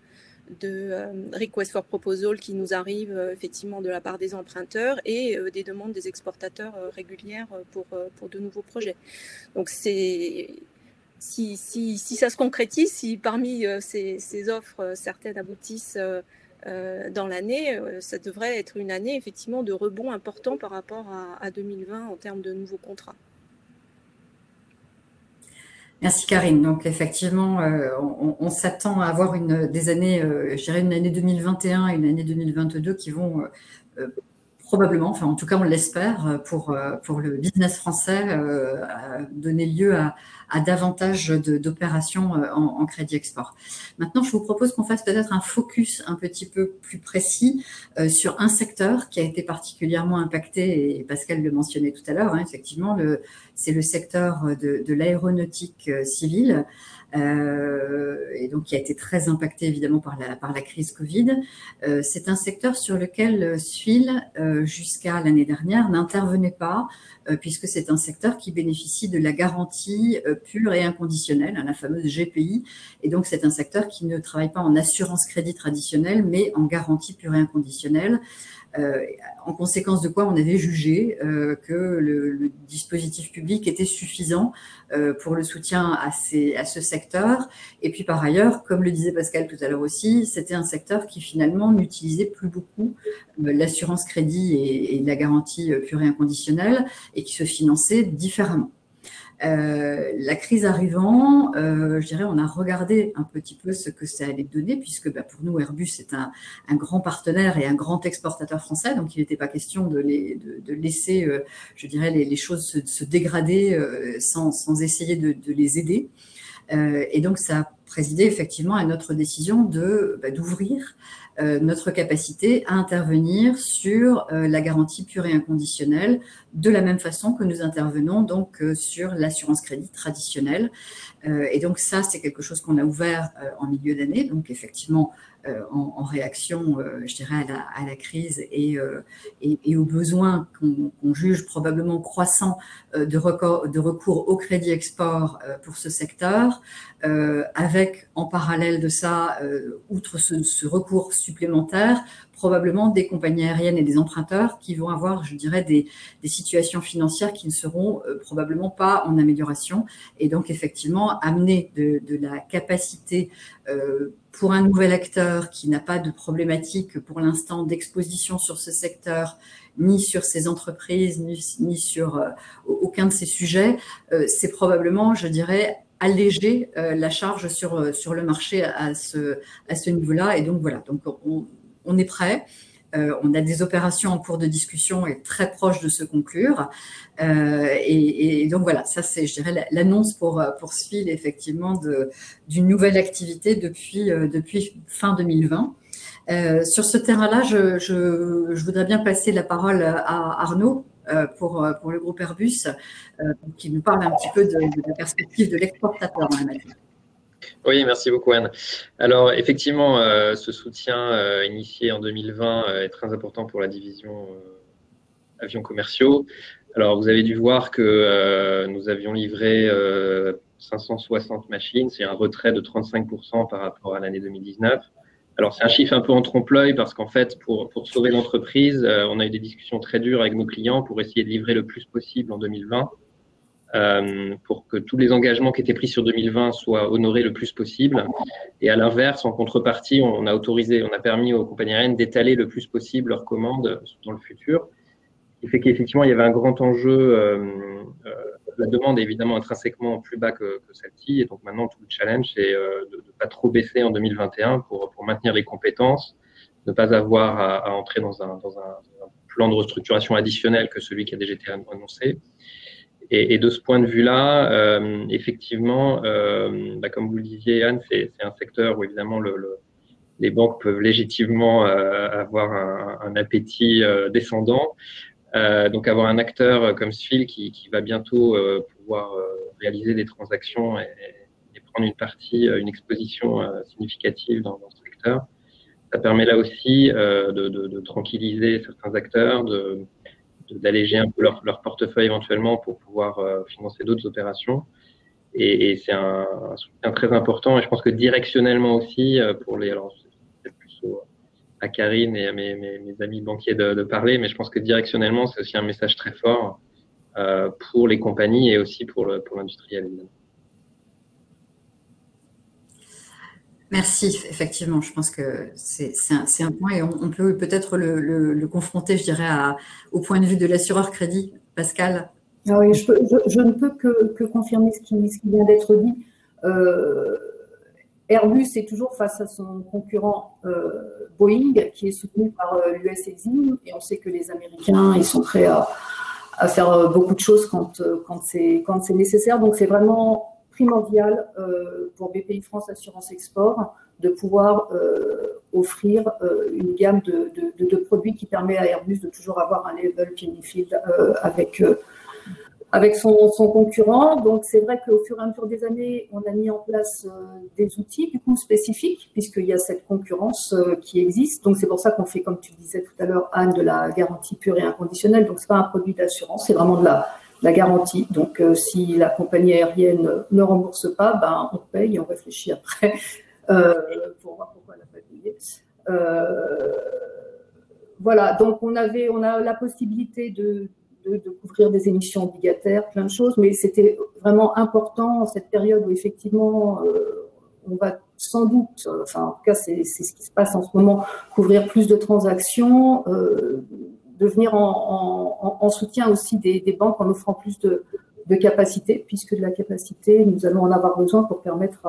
request for proposal qui nous arrivent effectivement de la part des emprunteurs et des demandes des exportateurs régulières pour de nouveaux projets. Donc si ça se concrétise, si parmi ces offres, certaines aboutissent dans l'année, ça devrait être une année effectivement de rebond important par rapport à 2020 en termes de nouveaux contrats. Merci Karine. Donc effectivement, on s'attend à avoir des années, je dirais une année 2021 et une année 2022 qui vont probablement, enfin en tout cas on l'espère, pour le business français, donner lieu à davantage d'opérations en crédit export. Maintenant, je vous propose qu'on fasse peut-être un focus un petit peu plus précis sur un secteur qui a été particulièrement impacté, et Pascal le mentionnait tout à l'heure, effectivement, c'est le secteur de l'aéronautique civile. Et donc qui a été très impacté évidemment par la crise Covid. C'est un secteur sur lequel SFIL, jusqu'à l'année dernière, n'intervenait pas, puisque c'est un secteur qui bénéficie de la garantie pure et inconditionnelle, la fameuse GPI, et donc c'est un secteur qui ne travaille pas en assurance crédit traditionnelle, mais en garantie pure et inconditionnelle. En conséquence de quoi on avait jugé que le dispositif public était suffisant pour le soutien à ce secteur. Et puis par ailleurs, comme le disait Pascal tout à l'heure aussi, c'était un secteur qui finalement n'utilisait plus beaucoup l'assurance crédit et la garantie pure et inconditionnelle, et qui se finançait différemment. La crise arrivant, je dirais, on a regardé un petit peu ce que ça allait donner, puisque pour nous, Airbus est un grand partenaire et un grand exportateur français, donc il n'était pas question de laisser, je dirais, les choses se dégrader sans essayer de les aider. Et donc, ça a présidé effectivement à notre décision d'ouvrir notre capacité à intervenir sur la garantie pure et inconditionnelle, de la même façon que nous intervenons donc sur l'assurance crédit traditionnelle. Et donc ça, c'est quelque chose qu'on a ouvert en milieu d'année, donc effectivement en réaction, je dirais, à la crise et aux besoins qu'on juge probablement croissants de recours au crédit export pour ce secteur, avec en parallèle de ça, outre ce recours supplémentaire, probablement des compagnies aériennes et des emprunteurs qui vont avoir, je dirais, des situations financières qui ne seront probablement pas en amélioration, et donc effectivement amener de la capacité pour un nouvel acteur qui n'a pas de problématique pour l'instant d'exposition sur ce secteur, ni sur ces entreprises, ni sur aucun de ces sujets, c'est probablement, je dirais, alléger la charge sur le marché à ce niveau-là. Et donc voilà, donc on est prêt. On a des opérations en cours de discussion et très proches de se conclure. Et donc voilà, ça c'est, je dirais, l'annonce pour SFIL, effectivement, d'une nouvelle activité depuis fin 2020. Sur ce terrain-là, je voudrais bien passer la parole à Arnaud pour le groupe Airbus, qui nous parle un petit peu de la perspective de l'exportateur dans la matière. Oui, merci beaucoup Anne. Alors effectivement, ce soutien initié en 2020 est très important pour la division avions commerciaux. Alors vous avez dû voir que nous avions livré 560 machines, c'est un retrait de 35% par rapport à l'année 2019. Alors c'est un chiffre un peu en trompe-l'œil parce qu'en fait, pour sauver l'entreprise, on a eu des discussions très dures avec nos clients pour essayer de livrer le plus possible en 2020. Pour que tous les engagements qui étaient pris sur 2020 soient honorés le plus possible. Et à l'inverse, en contrepartie, on a permis aux compagnies aériennes d'étaler le plus possible leurs commandes dans le futur. Ce qui fait qu'effectivement, il y avait un grand enjeu. La demande est évidemment intrinsèquement plus bas que celle-ci. Et donc maintenant, tout le challenge, c'est de ne pas trop baisser en 2021 pour maintenir les compétences, ne pas avoir à entrer dans un plan de restructuration additionnel que celui qui a déjà été annoncé. Et de ce point de vue-là, effectivement, comme vous le disiez, Anne, c'est un secteur où évidemment les banques peuvent légitimement avoir un appétit descendant. Donc avoir un acteur comme SFIL qui va bientôt pouvoir réaliser des transactions et prendre une exposition significative dans ce secteur, ça permet là aussi de tranquilliser certains acteurs, d'alléger un peu leur portefeuille éventuellement pour pouvoir financer d'autres opérations. Et c'est un soutien très important. Et je pense que directionnellement aussi, alors c'est plus à Karine et à mes amis banquiers de parler, mais je pense que directionnellement, c'est aussi un message très fort pour les compagnies et aussi pour l'industriel, évidemment. Merci, effectivement, je pense que c'est un point et on peut peut-être le confronter, je dirais, au point de vue de l'assureur crédit. Pascal? Ah oui, je ne peux que confirmer ce qui vient d'être dit. Airbus est toujours face à son concurrent Boeing, qui est soutenu par l'US Exim, et on sait que les Américains, ils sont prêts à faire beaucoup de choses quand c'est nécessaire. Donc c'est vraiment primordial pour BPI France Assurance Export de pouvoir offrir une gamme de produits qui permet à Airbus de toujours avoir un level playing field avec son concurrent. Donc, c'est vrai qu'au fur et à mesure des années, on a mis en place des outils du coup spécifiques, puisqu'il y a cette concurrence qui existe. Donc, c'est pour ça qu'on fait, comme tu disais tout à l'heure, Anne, de la garantie pure et inconditionnelle. Donc, c'est pas un produit d'assurance, c'est vraiment de la garantie. Donc, si la compagnie aérienne ne rembourse pas, ben, on paye et on réfléchit après pour voir pourquoi elle n'a pas payé. Voilà, donc on a la possibilité de couvrir des émissions obligataires, plein de choses, mais c'était vraiment important en cette période où effectivement on va sans doute, enfin en tout cas c'est ce qui se passe en ce moment, couvrir plus de transactions, de venir en soutien aussi des banques en offrant plus de capacité, puisque de la capacité, nous allons en avoir besoin pour permettre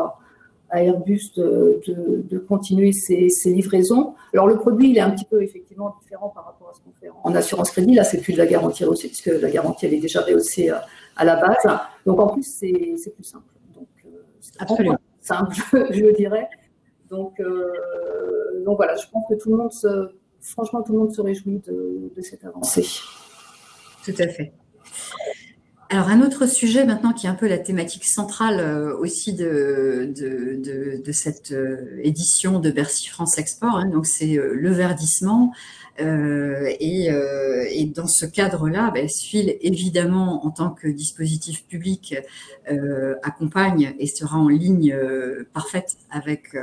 à Airbus de continuer ses livraisons. Alors, le produit, il est un petit peu effectivement différent par rapport à ce qu'on fait en assurance crédit. Là, c'est plus de la garantie rehaussée, puisque la garantie, elle est déjà rehaussée à la base. Donc, en plus, c'est plus simple. Donc, c'est absolument simple, je dirais. Donc, voilà, je pense que franchement, tout le monde se réjouit de cette avancée. Tout à fait. Alors, un autre sujet maintenant qui est un peu la thématique centrale aussi de cette édition de Bercy France Export, hein, donc c'est le verdissement. Et dans ce cadre-là, SFIL, évidemment, en tant que dispositif public, accompagne et sera en ligne parfaite avec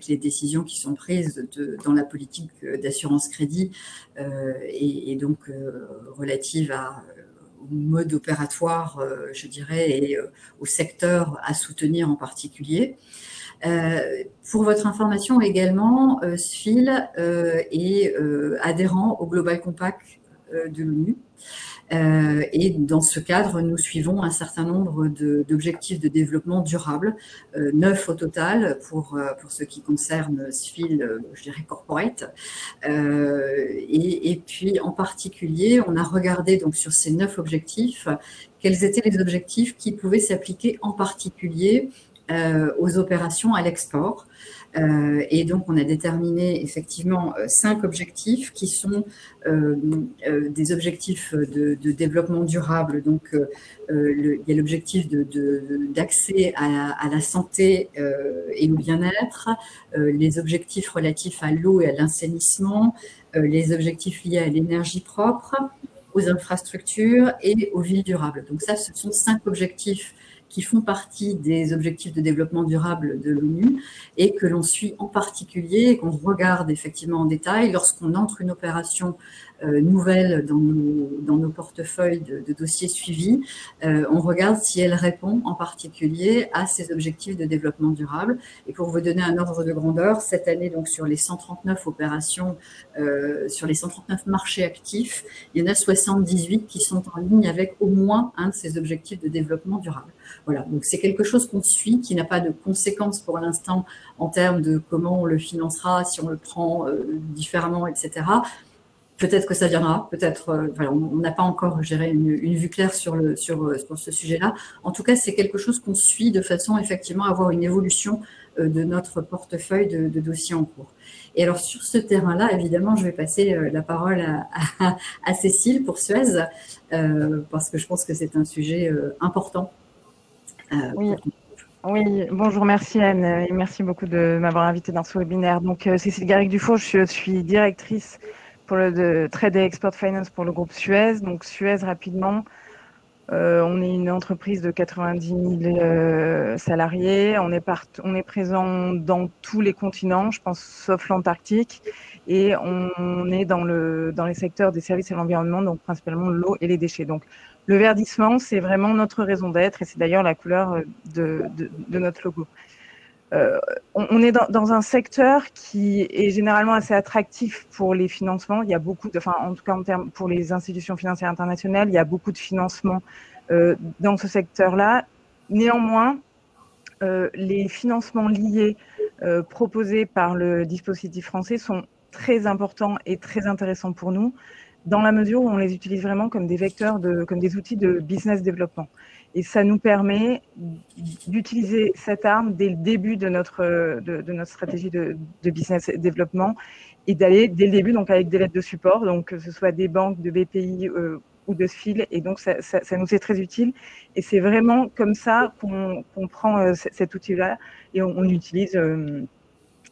les décisions qui sont prises dans la politique d'assurance crédit et donc relative au mode opératoire, je dirais, et au secteur à soutenir en particulier. Pour votre information également, SFIL est adhérent au Global Compact de l'ONU. Et dans ce cadre, nous suivons un certain nombre d'objectifs de développement durable, 9 au total pour ce qui concerne SFIL, je dirais corporate. Et puis en particulier, on a regardé donc sur ces 9 objectifs, quels étaient les objectifs qui pouvaient s'appliquer en particulier aux opérations à l'export. Et donc, on a déterminé effectivement 5 objectifs qui sont des objectifs de développement durable. Donc, il y a l'objectif d'accès à la santé et au bien-être, les objectifs relatifs à l'eau et à l'assainissement, les objectifs liés à l'énergie propre, aux infrastructures et aux villes durables. Donc ça, ce sont 5 objectifs qui font partie des objectifs de développement durable de l'ONU et que l'on suit en particulier et qu'on regarde effectivement en détail lorsqu'on entre une opération nouvelle dans nos portefeuilles de dossiers suivis. On regarde si elle répond en particulier à ces objectifs de développement durable. Et pour vous donner un ordre de grandeur, cette année, donc sur les 139 opérations, sur les 139 marchés actifs, il y en a 78 qui sont en ligne avec au moins un de ces objectifs de développement durable. Voilà, donc c'est quelque chose qu'on suit, qui n'a pas de conséquences pour l'instant en termes de comment on le financera, si on le prend différemment, etc. Peut-être que ça viendra, peut-être, on n'a pas encore, je dirais, une vue claire sur ce sujet-là. En tout cas, c'est quelque chose qu'on suit de façon effectivement à avoir une évolution de notre portefeuille de dossiers en cours. Et alors, sur ce terrain-là, évidemment, je vais passer la parole à Cécile pour Suez, parce que je pense que c'est un sujet important. Oui, bonjour, merci Anne, et merci beaucoup de m'avoir invitée dans ce webinaire. Donc, Cécile Garrigue-Dufault, je suis directrice pour le Trade et Export Finance pour le groupe Suez. Donc, Suez, rapidement, On est une entreprise de 90 000 salariés. On est présent dans tous les continents, je pense, sauf l'Antarctique. Et on est dans les secteurs des services à l'environnement, donc principalement l'eau et les déchets. Donc, le verdissement, c'est vraiment notre raison d'être et c'est d'ailleurs la couleur de notre logo. On est dans un secteur qui est généralement assez attractif pour les financements. Il y a beaucoup en tout cas pour les institutions financières internationales, il y a beaucoup de financements dans ce secteur-là. Néanmoins, les financements liés proposés par le dispositif français sont très importants et très intéressants pour nous, dans la mesure où on les utilise vraiment comme des vecteurs, comme des outils de business développement. Et ça nous permet d'utiliser cette arme dès le début de notre stratégie de business développement et d'aller dès le début donc avec des lettres de support, donc que ce soit des banques, de BPI ou de SFIL. Et donc, ça nous est très utile. Et c'est vraiment comme ça qu'on prend cet outil-là et on utilise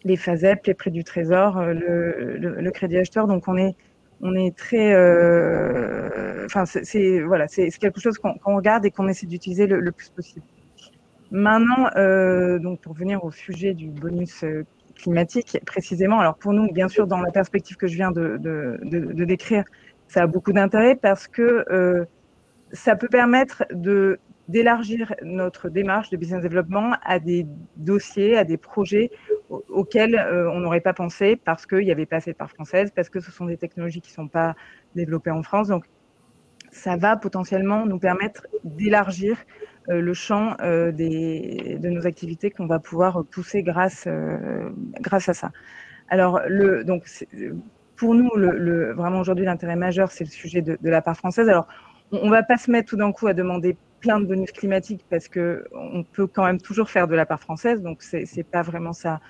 les FASEP, les prêts du Trésor, le crédit acheteur. Donc, on est très, c'est quelque chose qu'on regarde et qu'on essaie d'utiliser le plus possible. Maintenant, donc pour venir au sujet du bonus climatique précisément, alors pour nous, bien sûr, dans la perspective que je viens de décrire, ça a beaucoup d'intérêt parce que ça peut permettre d'élargir notre démarche de business développement à des dossiers, à des projets auxquels on n'aurait pas pensé parce qu'il n'y avait pas assez de part française, parce que ce sont des technologies qui ne sont pas développées en France. Donc, ça va potentiellement nous permettre d'élargir le champ de nos activités qu'on va pouvoir pousser grâce à ça. Alors, donc, pour nous, vraiment aujourd'hui, l'intérêt majeur, c'est le sujet de la part française. Alors, on ne va pas se mettre tout d'un coup à demander plein de bonus climatiques parce qu'on peut quand même toujours faire de la part française. Donc, ce n'est pas vraiment ça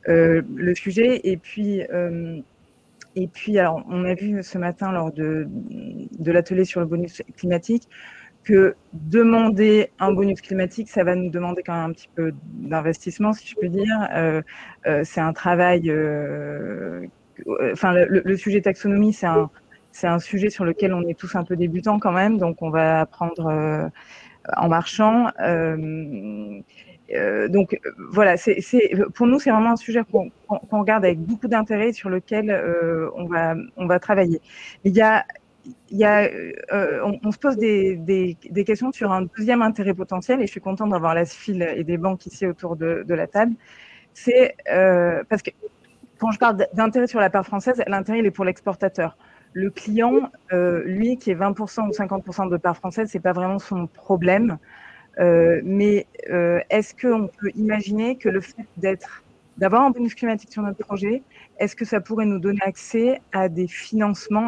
le sujet. Et puis, alors, on a vu ce matin lors de l'atelier sur le bonus climatique que demander un bonus climatique, ça va nous demander quand même un petit peu d'investissement, si je peux dire. C'est un travail. Le sujet taxonomie, c'est un sujet sur lequel on est tous un peu débutants quand même, donc on va apprendre en marchant. Donc voilà, pour nous, c'est vraiment un sujet qu'on regarde avec beaucoup d'intérêt, sur lequel on va travailler. On se pose des questions sur un deuxième intérêt potentiel, et je suis contente d'avoir la SFIL et des banques ici autour de la table. C'est parce que quand je parle d'intérêt sur la part française, l'intérêt il est pour l'exportateur. Le client, lui, qui est 20% ou 50% de part française, c'est pas vraiment son problème. Mais est-ce qu'on peut imaginer que le fait d'avoir un bonus climatique sur notre projet, est-ce que ça pourrait nous donner accès à des financements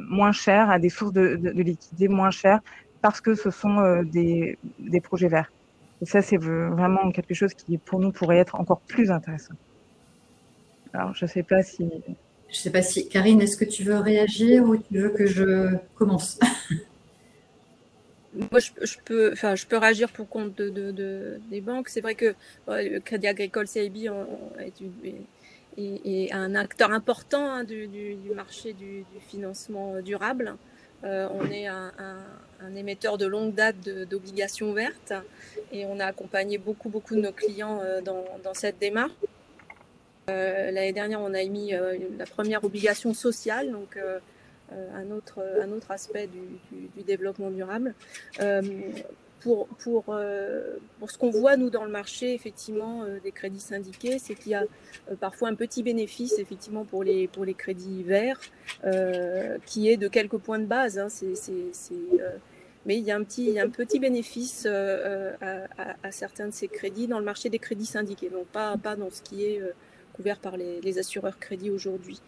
moins chers, à des sources de liquidités moins chères, parce que ce sont des projets verts? Et ça, c'est vraiment quelque chose qui, pour nous, pourrait être encore plus intéressant. Alors, je ne sais pas si... Je ne sais pas si... Karine, est-ce que tu veux réagir ou tu veux que je commence? Moi, je peux réagir pour compte des banques. C'est vrai que le Crédit Agricole CIB est un acteur important du marché du financement durable. On est un émetteur de longue date d'obligations vertes et on a accompagné beaucoup de nos clients dans cette démarche. L'année dernière, on a émis la première obligation sociale, donc un autre aspect du développement durable. Pour ce qu'on voit, nous, dans le marché, effectivement, des crédits syndiqués, c'est qu'il y a parfois un petit bénéfice, effectivement, pour les crédits verts, qui est de quelques points de base. Hein, mais il y a un petit bénéfice à certains de ces crédits dans le marché des crédits syndiqués, donc pas dans ce qui est couvert par les assureurs crédits aujourd'hui.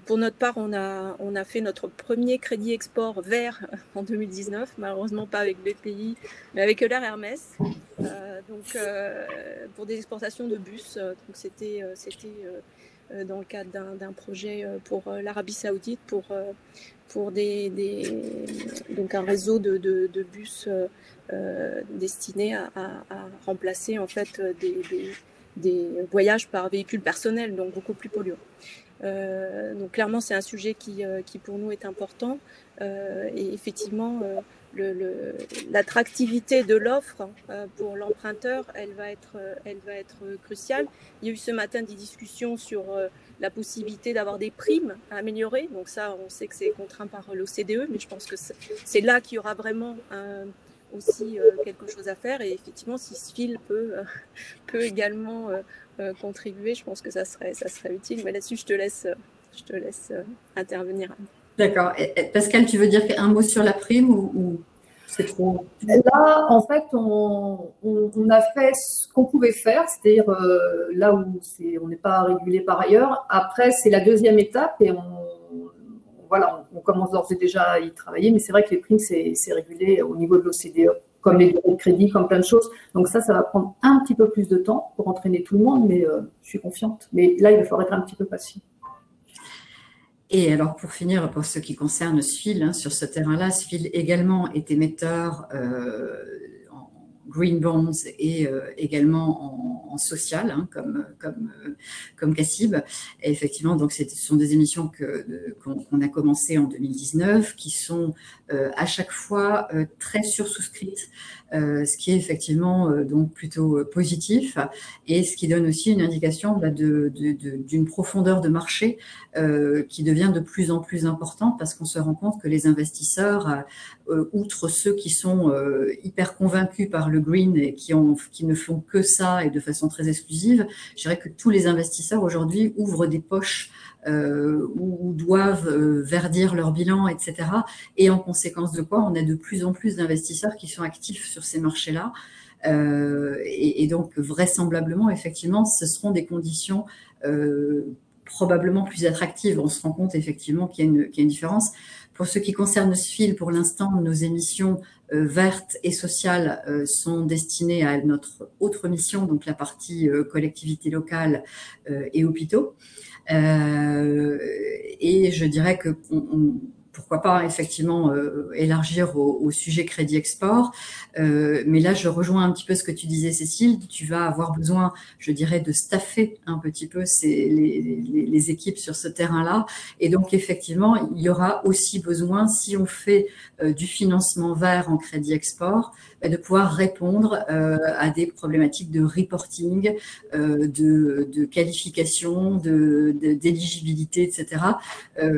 Pour notre part, on a fait notre premier crédit export vert en 2019, malheureusement pas avec BPI, mais avec Euler Hermès, pour des exportations de bus. Donc c'était dans le cadre d'un projet pour l'Arabie Saoudite, pour donc un réseau de bus destinés à remplacer en fait des voyages par véhicule personnel, donc beaucoup plus polluants. Donc clairement, c'est un sujet qui pour nous est important. Et effectivement, l'attractivité de l'offre pour l'emprunteur, elle va être cruciale. Il y a eu ce matin des discussions sur la possibilité d'avoir des primes à améliorer. Donc ça, on sait que c'est contraint par l'OCDE, mais je pense que c'est là qu'il y aura vraiment aussi quelque chose à faire. Et effectivement, si SFIL peut également contribuer, je pense que ça serait utile. Mais là-dessus, je te laisse intervenir. D'accord. Pascal, tu veux dire un mot sur la prime ou c'est trop? Là, en fait, on a fait ce qu'on pouvait faire, c'est-à-dire là où on n'est pas régulé par ailleurs. Après, c'est la deuxième étape et on commence d'ores et déjà à y travailler. Mais c'est vrai que les primes, c'est régulé au niveau de l'OCDE, comme les bureaux de crédit, comme plein de choses. Donc ça va prendre un petit peu plus de temps pour entraîner tout le monde, mais je suis confiante. Mais là, il va falloir être un petit peu patient. Et alors, pour finir, pour ce qui concerne SFIL, sur ce terrain-là, SFIL également est émetteur en green bonds et également en social, comme CACIB. Et effectivement, donc, ce sont des émissions qu'on a commencées en 2019, qui sont à chaque fois très sursouscrites, ce qui est effectivement donc plutôt positif et ce qui donne aussi une indication d'une profondeur de marché qui devient de plus en plus importante parce qu'on se rend compte que les investisseurs, outre ceux qui sont hyper convaincus par le green et qui ne font que ça et de façon très exclusive, je dirais que tous les investisseurs aujourd'hui ouvrent des poches ou doivent verdir leur bilan, etc. Et en conséquence de quoi, on a de plus en plus d'investisseurs qui sont actifs sur ces marchés-là. Et donc, vraisemblablement, effectivement, ce seront des conditions probablement plus attractives. On se rend compte effectivement qu'il y a une différence. Pour ce qui concerne SFIL, pour l'instant, nos émissions vertes et sociales sont destinées à notre autre mission, donc la partie collectivité locale et hôpitaux. Et je dirais que pourquoi pas effectivement élargir au sujet crédit export. Mais là, je rejoins un petit peu ce que tu disais, Cécile. Tu vas avoir besoin, je dirais, de staffer un petit peu les équipes sur ce terrain-là. Et donc, effectivement, il y aura aussi besoin, si on fait du financement vert en crédit export, de pouvoir répondre à des problématiques de reporting, de qualification, d'éligibilité, etc.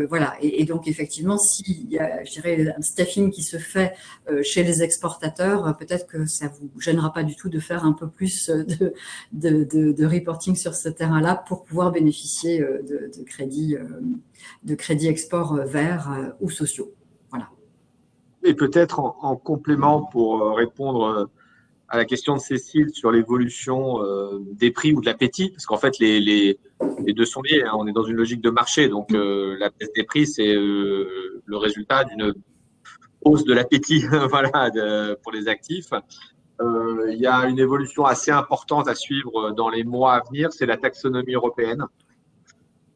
Voilà. Et donc, effectivement, s'il y a, je dirais, un staffing qui se fait chez les exportateurs, peut-être que ça vous gênera pas du tout de faire un peu plus de reporting sur ce terrain-là pour pouvoir bénéficier de crédits export verts ou sociaux. Voilà. Et peut-être en complément pour répondre à la question de Cécile sur l'évolution des prix ou de l'appétit, parce qu'en fait, les deux sont liés, hein. On est dans une logique de marché, donc la baisse des prix, c'est le résultat d'une hausse de l'appétit voilà, pour les actifs. Il y a une évolution assez importante à suivre dans les mois à venir, c'est la taxonomie européenne,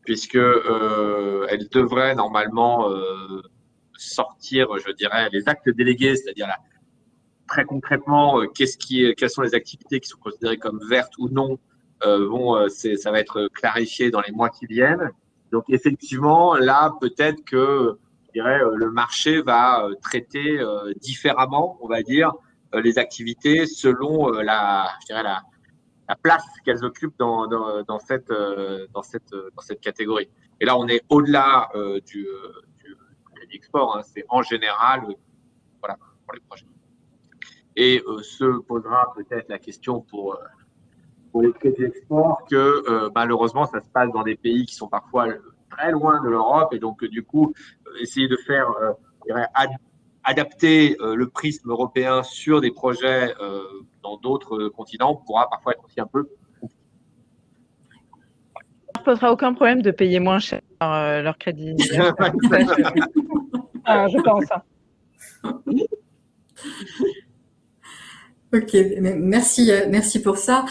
puisque elle devrait normalement sortir, je dirais, les actes délégués, c'est-à-dire très concrètement, quelles sont les activités qui sont considérées comme vertes ou non, ça va être clarifié dans les mois qui viennent. Donc effectivement, là, peut-être que je dirais, le marché va traiter différemment, on va dire, les activités selon la place qu'elles occupent dans cette catégorie. Et là, on est au-delà du crédit export, hein, c'est en général voilà, pour les projets. Et se posera peut-être la question pour les crédits export que malheureusement, ça se passe dans des pays qui sont parfois très loin de l'Europe et donc du coup, essayer de faire adapter le prisme européen sur des projets dans d'autres continents pourra parfois être aussi un peu compliqué. Ça ne posera aucun problème de payer moins cher leur crédit. Je pense. Ok, merci pour ça.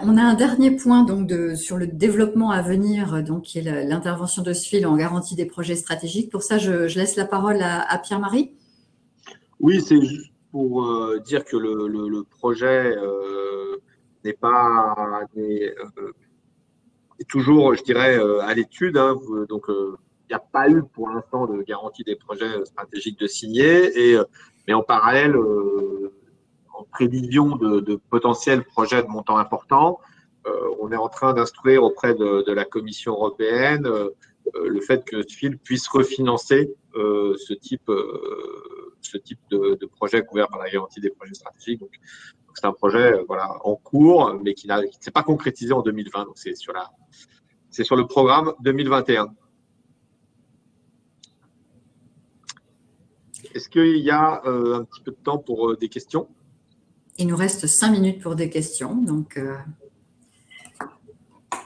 On a un dernier point donc sur le développement à venir, donc qui est l'intervention de SFIL en garantie des projets stratégiques. Pour ça, je laisse la parole à Pierre-Marie. Oui, c'est juste pour dire que le projet n'est pas est toujours, je dirais, à l'étude. Hein, donc, n'y a pas eu pour l'instant de garantie des projets stratégiques de signer, mais en parallèle, en prévision de potentiels projets de montant important, on est en train d'instruire auprès de la Commission européenne le fait que SFIL puisse refinancer ce type de projet couvert par la garantie des projets stratégiques. Donc c'est un projet en cours, mais qui ne s'est pas concrétisé en 2020. Donc c'est sur le programme 2021. Est-ce qu'il y a un petit peu de temps pour des questions? Il nous reste 5 minutes pour des questions. Donc,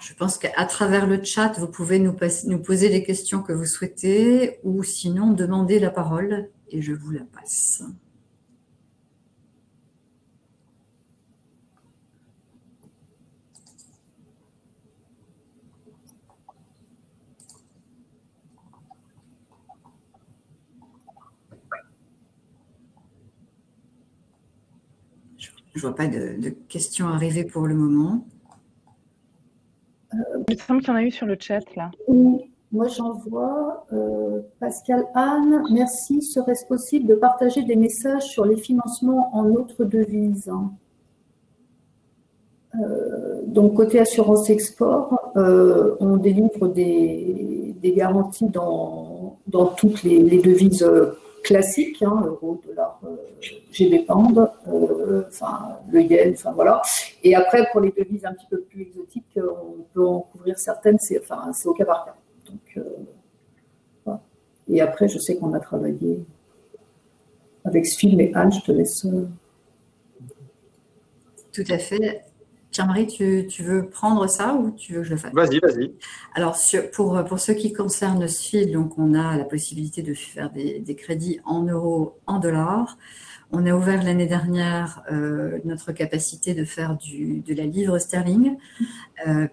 je pense qu'à travers le chat, vous pouvez nous poser les questions que vous souhaitez ou sinon demander la parole et je vous la passe. Je ne vois pas de questions arriver pour le moment. Il me semble qu'il y en a eu sur le chat, là. Oui, moi j'en vois. Pascal Anne, merci. Serait-ce possible de partager des messages sur les financements en autres devises? Donc, côté assurance export, on délivre des garanties dans toutes les devises classiques, euro, dollar, GBP, le yen, voilà. Et après, pour les devises un petit peu plus exotiques, on peut en couvrir certaines, c'est au cas par cas. Donc, voilà. Et après, je sais qu'on a travaillé avec SFIL, mais Anne, je te laisse. Tout à fait. Pierre-Marie, tu veux prendre ça ou tu veux que je le fasse? Vas-y, vas-y. Alors, pour ce qui concerne SFIL, donc on a la possibilité de faire des crédits en euros, en dollars. On a ouvert l'année dernière notre capacité de faire de la livre sterling,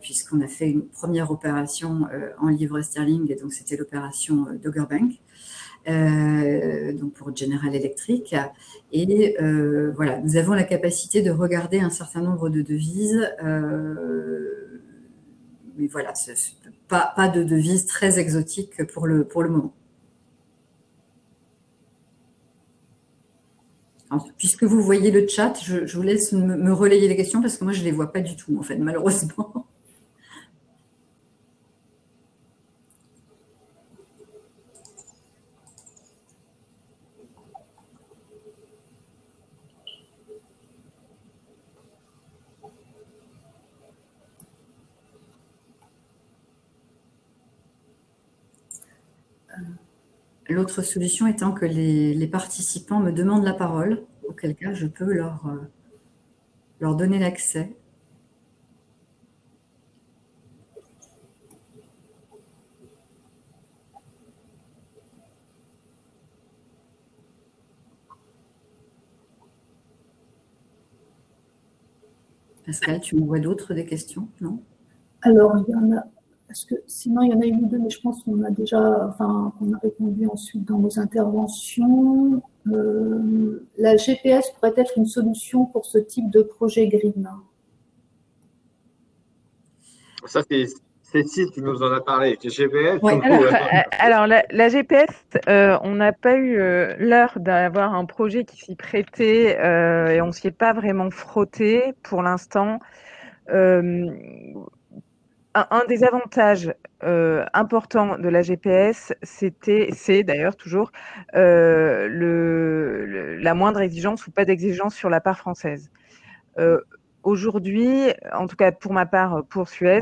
puisqu'on a fait une première opération en livre sterling, et donc c'était l'opération Dogger Bank. Donc pour General Electric. Et voilà, nous avons la capacité de regarder un certain nombre de devises, mais voilà, pas de devises très exotiques pour le moment. Alors, puisque vous voyez le chat, je vous laisse me relayer les questions parce que moi je ne les vois pas du tout en fait, malheureusement. L'autre solution étant que les participants me demandent la parole, auquel cas je peux leur donner l'accès. Pascal, tu m'envoies d'autres des questions, non? Alors, il y en a. Parce que sinon, il y en a une ou deux, mais je pense qu'on a déjà, qu'on a répondu ensuite dans nos interventions. La GPS pourrait être une solution pour ce type de projet green. Ça, c'est Cécile qui nous en a parlé. GPS. Oui. Alors la GPS, on n'a pas eu l'heure d'avoir un projet qui s'y prêtait et on ne s'y est pas vraiment frotté pour l'instant. Un des avantages importants de la GPS, c'est d'ailleurs toujours la moindre exigence ou pas d'exigence sur la part française. Aujourd'hui, en tout cas pour ma part, pour Suez,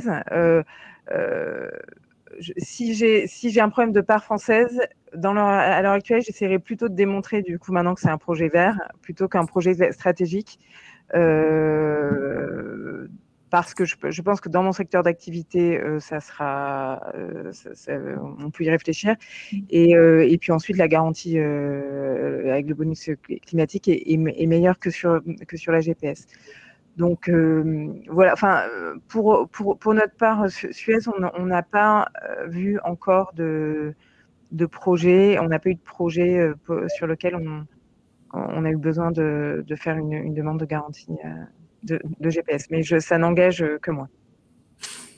si j'ai un problème de part française, à l'heure actuelle, j'essaierai plutôt de démontrer, du coup, maintenant que c'est un projet vert, plutôt qu'un projet stratégique. Parce que je pense que dans mon secteur d'activité, ça sera, on peut y réfléchir. Et puis ensuite, la garantie avec le bonus climatique est meilleure que sur la GPS. Donc voilà. Enfin, pour notre part, Suez, on n'a pas vu encore de projet. On n'a pas eu de projet sur lequel on a eu besoin de faire une demande de garantie. De GPS, mais ça n'engage que moi,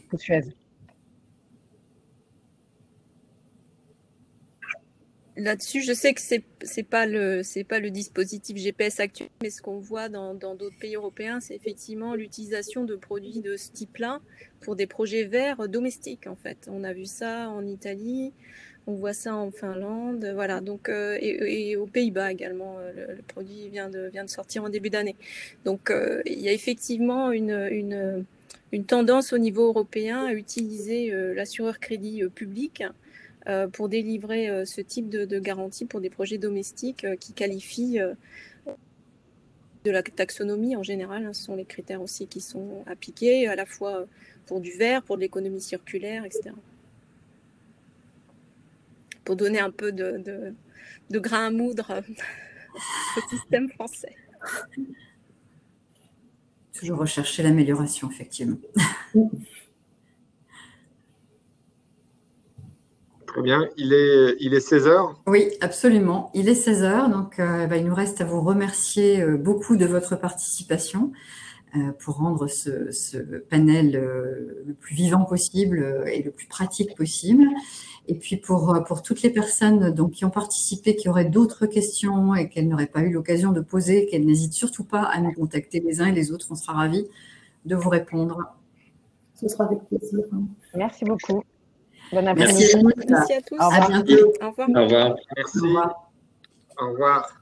que Suez. Là-dessus, je sais que c'est pas le dispositif GPS actuel, mais ce qu'on voit dans d'autres pays européens, c'est effectivement l'utilisation de produits de ce type-là pour des projets verts domestiques, en fait. On a vu ça en Italie, on voit ça en Finlande, voilà. Donc, et aux Pays-Bas également, le produit vient de sortir en début d'année. Donc, il y a effectivement une tendance au niveau européen à utiliser l'assureur crédit public pour délivrer ce type de garantie pour des projets domestiques qui qualifient de la taxonomie en général. Ce sont les critères aussi qui sont appliqués, à la fois pour du vert, pour de l'économie circulaire, etc. Pour donner un peu de grain à moudre au système français. Toujours rechercher l'amélioration, effectivement. Très bien. Il est 16 h. Oui, absolument. Il est 16 h, donc il nous reste à vous remercier beaucoup de votre participation pour rendre ce panel le plus vivant possible et le plus pratique possible. Et puis pour toutes les personnes donc, qui ont participé, qui auraient d'autres questions et qu'elles n'auraient pas eu l'occasion de poser, qu'elles n'hésitent surtout pas à nous contacter les uns et les autres. On sera ravis de vous répondre. Ce sera avec plaisir. Merci beaucoup. Bon après-midi. Merci à tous. À bientôt. Au revoir. Au revoir. Merci. Au revoir.